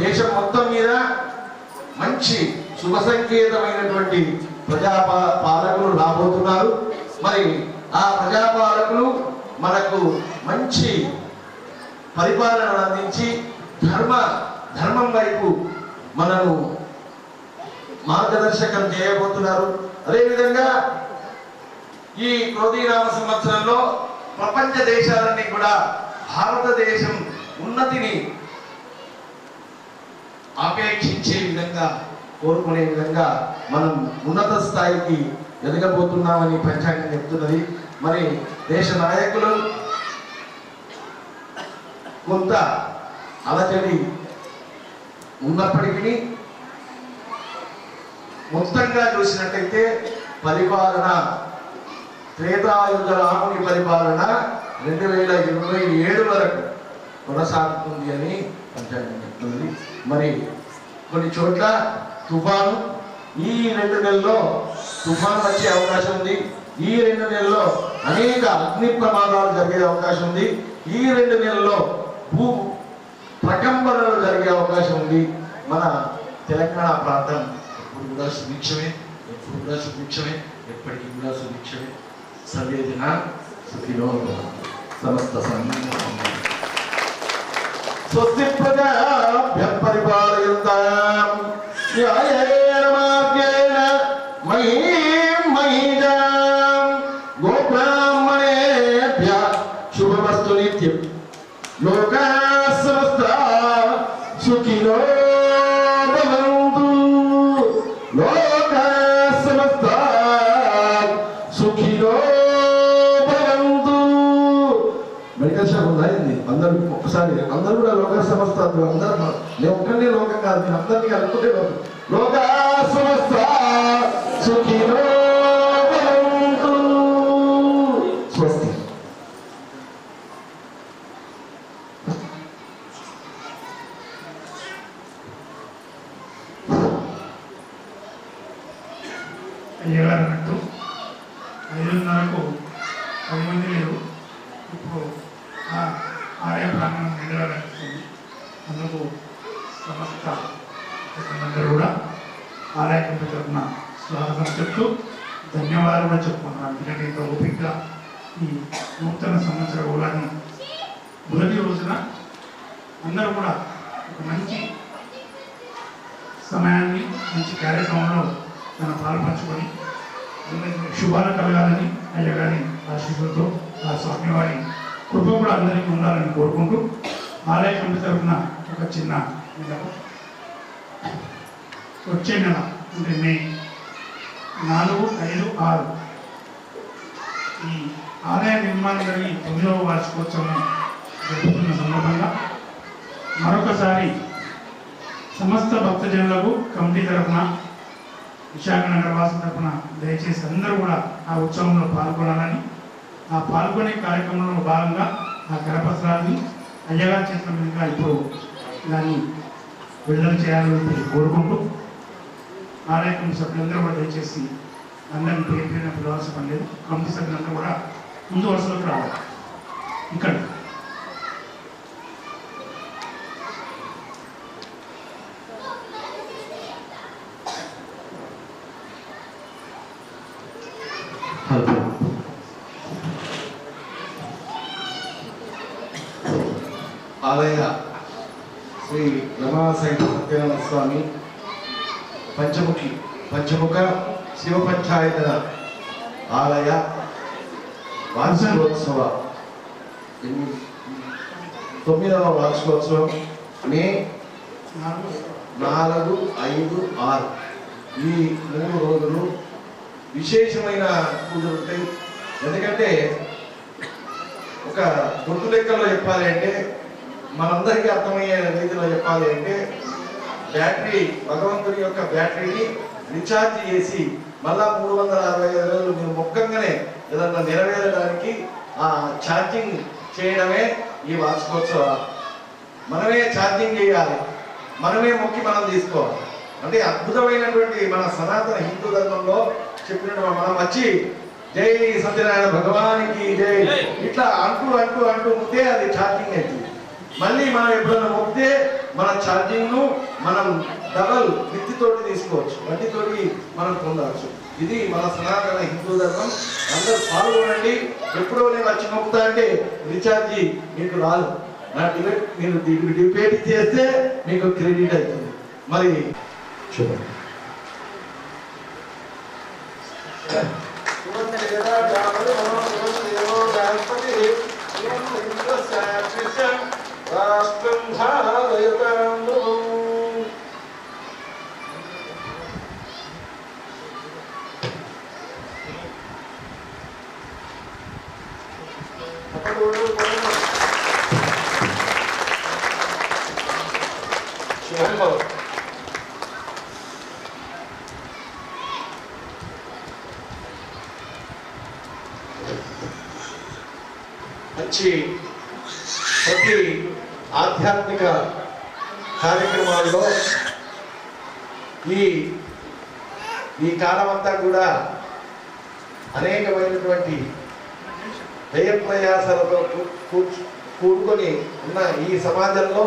దేశం మొత్తం మీద మంచి శుభ సంకేతమైనటువంటి పాలకులు రాబోతున్నారు. మరి ఆ ప్రజాపాలకులు మనకు మంచి పరిపాలన అందించి ధర్మం వైపు మనను మార్గదర్శకం చేయబోతున్నారు. అదేవిధంగా ఈ క్రోధీనామ సంవత్సరంలో ప్రపంచ దేశాలన్నీ కూడా భారతదేశం ఉన్నతిని ఆపేక్షించే విధంగా కోరుకునే విధంగా మనం ఉన్నత స్థాయికి ఎదగబోతున్నామని పంచాంగం చెప్తున్నది. మరి దేశ నాయకులు కొంత అలజడి ఉన్నప్పటికీ మొత్తంగా చూసినట్టయితే పరిపాలన త్రేతాయుగ రాముని పరిపాలన 2027 వరకు కొనసాగుతుంది అని పంచాంగం చెప్తుంది. మరి కొన్ని చోట్ల తుఫాను ఈ 2 నెలల్లో తుఫాను వచ్చే అవకాశం ఉంది. ఈ 2 నెలల్లో అనేక అగ్ని ప్రమాదాలు జరిగే అవకాశం ఉంది. ఈ 2 నెలల్లో భూ ప్రకంపనలు జరిగే అవకాశం ఉంది. మన తెలంగాణ ప్రాంతం ఎప్పుడు కూడా సుభిక్షమే, ఎప్పటికీ కూడా సుభిక్షమే. సర్వేదిన సుఖినో సమస్త స్వస్తి ప్రజాభ్యః పరిపాలయంతాం న్యాయేన మార్గేణ మహీం మహీజాం గోబ్రాహ్మణేభ్యः శుభమస్తు నిత్యం. లోకాః సమస్తాః సుఖినో భవంతు. లోకాః సమస్తాః సుఖినో భవంతు. మెడికల్ షాప్ ఉందా? అందరూ ఒకసారి అందరూ కూడా లోక సమస్త అందరూ నేను ఒక్కనే లోకం కాదు, నేను అందరినీ అనుకుంటే లోకం. లోకాః సమస్తాః సుఖినో భవంతు. స్వస్తి. అయ్యగారు అన్నట్టు 5:30కు 10 మంది లేరు. ఇప్పుడు ఆలయ ప్రాంగణం నిండుగా కనిపిస్తుంది. అందుకు సమస్త అందరూ కూడా ఆలయ కమిటీ తరఫున స్వాగతం చెప్తూ ధన్యవాదాలు కూడా చెప్పుకుంటున్నాను. ఎందుకంటే ఇంత ఓపికగా ఈ నూతన సంవత్సర ఉగాది మొదటి రోజున అందరూ కూడా ఒక మంచి సమయాన్ని మంచి కార్యక్రమంలో మనం పాల్పంచుకొని అందరికీ శుభాలు కలగాలని అయ్యగారి ఆశీస్సులతో ఆ స్వామివారి కృప కూడా అందరికీ ఉండాలని కోరుకుంటూ ఆలయ కమిటీ తరఫున ఒక చిన్న వచ్చే నెల అంటే మే 4, 5, 6 ఈ ఆలయ నిర్మాణం జరిగి 9వ వార్షికోత్సవం జరుపుతున్న సందర్భంగా మరొకసారి సమస్త భక్తజనులకు కమిటీ తరఫున విశాఖ నగర వాసుల తరఫున దయచేసి అందరూ కూడా ఆ ఉత్సవంలో పాల్గొనాలని, ఆ పాల్గొనే కార్యక్రమంలో భాగంగా ఆ కరపత్రాన్ని అయ్యగారి చేతుల మీదుగా ఇప్పుడు దాన్ని విడుదల చేయాలని కోరుకుంటూ ఆలయ కమిటీ సభ్యులందరూ కూడా దయచేసి అందరినీ పేరు పేరున పిలవాల్సిన పని లేదు. కమిటీ సభ్యులందరూ కూడా ముందు వరుసలోకి రావాలి. ఇక్కడ ఆలయ శ్రీ రమాశంకర సత్యనారాయణ స్వామి పంచముఖ శివ పంచాయతన ఆలయ వార్షికోత్సవ 9వ వార్షికోత్సవం మే 4, 4, 5, 6 ఈ 3 రోజులు విశేషమైన పూజలు ఉంటాయి. ఎందుకంటే ఒక గుర్తు లెక్కలో చెప్పాలి అంటే, మనందరికీ అర్థమయ్యే రీతిలో చెప్పాలి అంటే, బ్యాటరీ భగవంతుని యొక్క బ్యాటరీని రీఛార్జ్ చేసి మళ్ళా 365 రోజులు మీరు మొక్కంగానే ఏదన్నా నెరవేరడానికి ఆ ఛార్జింగ్ చేయడమే ఈ వార్షికోత్సవం. మనమే ఛార్జింగ్ చేయాలి, మనమే మొక్కి మనం తీసుకోవాలి. అంటే అద్భుతమైనటువంటి మన సనాతన హిందూ ధర్మంలో చెప్పినట్టు మనం వచ్చి జై సత్యనారాయణ భగవానికి జై ఇట్లా అంటూ అంటూ అంటూ ముక్తే అది ఛార్జింగ్ అవుతుంది. మళ్ళీ మనం ఎప్పుడైనా మొక్కితే మన ఛార్జింగ్ ను మనం డబల్ విత్తితోటి తీసుకోవచ్చు, వడ్డీతోటి మనం పొందవచ్చు. ఇది మన సనాతన హిందూ ధర్మం. అందరూ పాల్గొనండి. ఎప్పుడో నేను వచ్చి మొక్కుతా అంటే రీఛార్జి మీకు రాదు, నా డిబేట్ మీరు డిబేట్ చేస్తే మీకు క్రెడిట్ అవుతుంది. మరి చూడండి మంచి ప్రతి ఆధ్యాత్మిక కార్యక్రమాల్లో ఈ కాలం అంతా కూడా అనేకమైనటువంటి వ్యయ ప్రయాసాలతో కూడుకొని ఉన్న ఈ సమాజంలో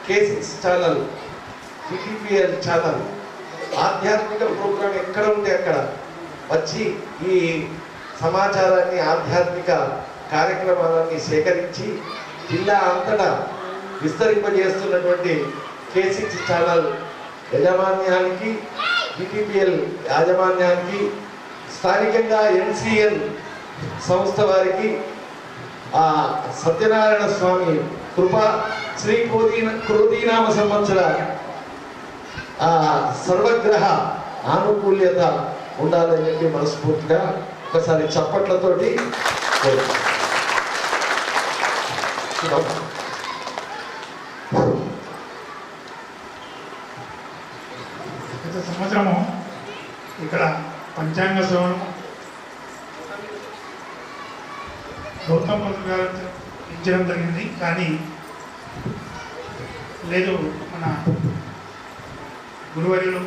K6 ఛానల్, TTPL ఛానల్ ఆధ్యాత్మిక ప్రోగ్రాం ఎక్కడ ఉంటే అక్కడ వచ్చి ఈ సమాచారాన్ని, ఆధ్యాత్మిక కార్యక్రమాలన్నీ సేకరించి జిల్లా అంతటా విస్తరింపజేస్తున్నటువంటి K6 ఛానల్ యాజమాన్యానికి, TTPL యాజమాన్యానికి, స్థానికంగా NCN సంస్థ వారికి ఆ సత్యనారాయణ స్వామి కృప, శ్రీ క్రోధీనామ సంవత్సర సర్వగ్రహ ఆనుకూల్యత ఉండాలని చెప్పి మనస్ఫూర్తిగా ఒకసారి చప్పట్లతోటి గత సంవత్సరము ఇక్కడ పంచాంగ శ్రవణం గౌతమ్ పంతులు గారు ఇచ్చడం జరిగింది. కానీ లేదు, మన గురువర్యులు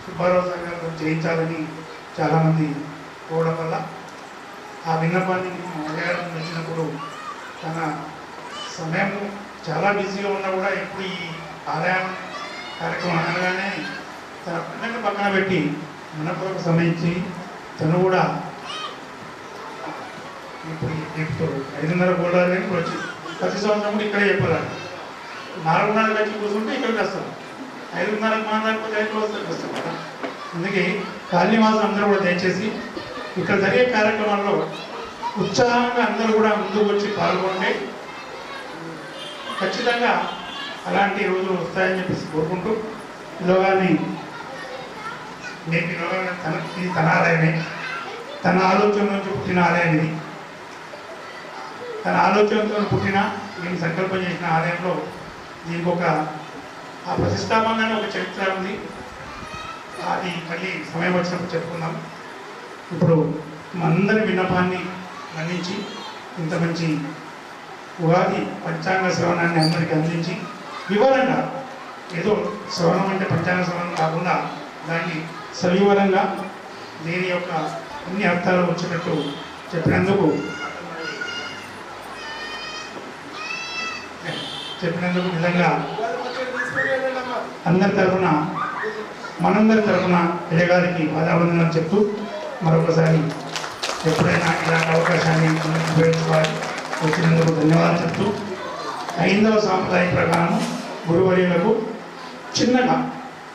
సుబ్బారావు సార్ గారు చేయించాలని చాలామంది పోవడం వల్ల ఆ విన్నపాన్ని అడగడం వచ్చినప్పుడు తన సమయం చాలా బిజీగా ఉన్నా కూడా ఎప్పుడు ఈ ఆలయం కార్యక్రమం అనగానే తన పండుగ పక్కన పెట్టి మన కొరకు సమయించి తను కూడా ఇప్పుడు చెప్తాడు 5:30 గోల్డాలు కానీ ఇప్పుడు వచ్చి ప్రతి సంవత్సరం కూడా ఇక్కడే చెప్పాలి. 4:30 వచ్చి కూర్చుంటే ఇక్కడికి వస్తాం, 5:30 మాట్లాడిపోతే 5 వస్తాం కదా. అందుకే కాళీమాసం అందరూ కూడా దయచేసి ఇక్కడ జరిగే కార్యక్రమాల్లో ఉత్సాహంగా అందరూ కూడా ముందుకు వచ్చి పాల్గొంటే ఖచ్చితంగా అలాంటి రోజులు వస్తాయని చెప్పేసి కోరుకుంటూ, యోగాన్ని నేటి యోగా ఇది తన ఆలయమే, తన ఆలోచన నుంచి పుట్టిన ఆలయం ఇది. తన ఆలోచనతో పుట్టిన, నేను సంకల్పం చేసిన ఆలయంలో దీనికి ఒక ఆ ప్రతిష్టాపనగానే ఒక చరిత్ర ఉంది. అది మళ్ళీ సమయం వచ్చినప్పుడు చెప్పుకుందాం. ఇప్పుడు అందరి విన్నపాన్ని మన్నించి ఇంత మంచి ఉగాది పంచాంగ శ్రవణాన్ని అందరికీ అందించి వివరంగా, ఏదో శ్రవణం అంటే పంచాంగ శ్రవణం కాకుండా దాన్ని సవివరంగా దీని యొక్క అన్ని అర్థాలు వచ్చేటట్టు చెప్పినందుకు నిజంగా అందరి తరఫున, మనందరి తరఫున అయ్యగారికి పాదాబంధనాలు చెప్తూ మరొకసారి ఎప్పుడైనా ఇలాంటి అవకాశాన్ని ఉపయోగించుకోవాలి వచ్చినందుకు ధన్యవాదాలు చెప్తూ, హైందవ సాంప్రదాయం ప్రకారం గురువర్యులకు చిన్నగా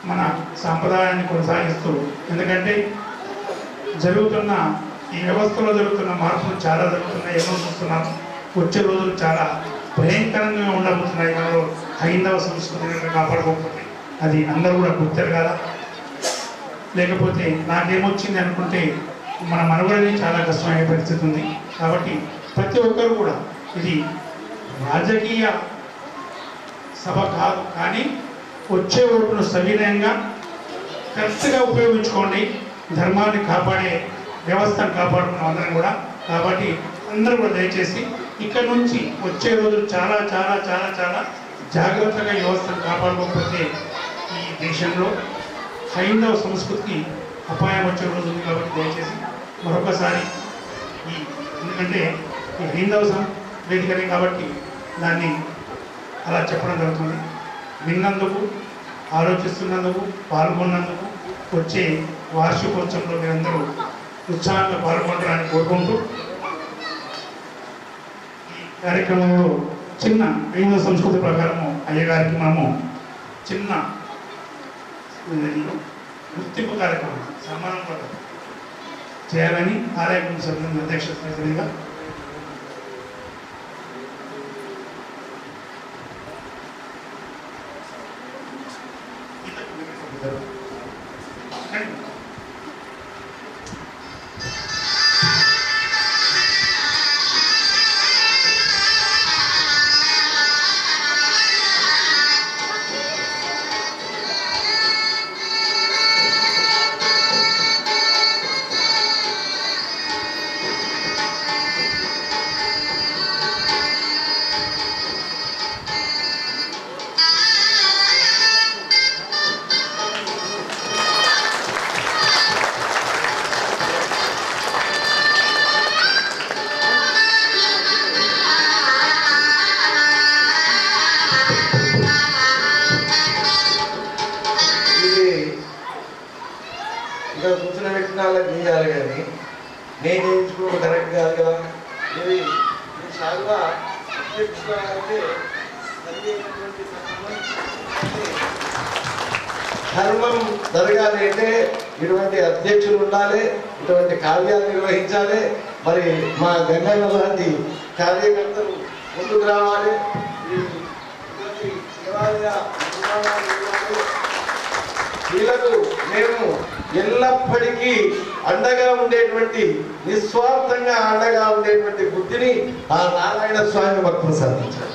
మన సాంప్రదాయాన్ని కొనసాగిస్తూ, ఎందుకంటే జరుగుతున్న ఈ వ్యవస్థలో జరుగుతున్న మార్పులు చాలా జరుగుతున్నాయి, ఎన్నో చూస్తున్నాం. వచ్చే రోజులు చాలా భయంకరంగా ఉండబోతున్నాయి. మనలో హైందవ సంస్కృతిని కాపాడుకోకపోతే అది అందరూ కూడా గుర్తారు కదా. లేకపోతే నాకేమొచ్చింది అనుకుంటే మన మనుగడని చాలా కష్టమయ్యే పరిస్థితి ఉంది. కాబట్టి ప్రతి ఒక్కరు కూడా ఇది రాజకీయ సభ కాదు, కానీ వచ్చే ఓటును సవినయంగా కరెక్ట్గా ఉపయోగించుకోండి. ధర్మాన్ని కాపాడే వ్యవస్థను కాపాడుకున్నాం అందరం కూడా. కాబట్టి అందరూ కూడా దయచేసి ఇక్కడ నుంచి వచ్చే రోజులు చాలా చాలా చాలా చాలా జాగ్రత్తగా ఈ వ్యవస్థను కాపాడుకోకపోతే ఈ దేశంలో హైందవ సంస్కృతికి అపాయం వచ్చే రోజు ఉంది. కాబట్టి దయచేసి మరొకసారి ఎందుకంటే ఈ హైందవ వేదికనే కాబట్టి దాన్ని అలా చెప్పడం జరుగుతుంది. విన్నందుకు, ఆలోచిస్తున్నందుకు, పాల్గొన్నందుకు, వచ్చే వార్షికోత్సవంలో మీరందరూ ఉత్సాహంగా పాల్గొనడానికి కోరుకుంటూ ఈ కార్యక్రమంలో చిన్న హైందవ సంస్కృతి ప్రకారము అయ్యగారికి మనము చిన్న గుర్తింపు కార్యక్రమం సన్మానం కూడా చేయాలని ఆలయ కమిటీ సభ్యుల అధ్యక్షతగా ఇక్కడ కూర్చున్న వ్యక్తి వాళ్ళకి చేయాలి, కానీ నేను చేయించుకోవడం కరెక్ట్ కాదు కదా. ఇది చాలా అంటే ధర్మం జరగాలి అంటే ఇటువంటి అధ్యక్షులు ఉండాలి, ఇటువంటి కార్యాలు నిర్వహించాలి. మరి మా గంగన్న లాంటి కార్యకర్తలు ముందుకు రావాలి. వీళ్ళకు మేము ఎల్లప్పటికీ అండగా ఉండేటువంటి, నిస్వార్థంగా అండగా ఉండేటువంటి బుద్ధిని ఆ నారాయణ స్వామి మాకు ప్రసాదించారు.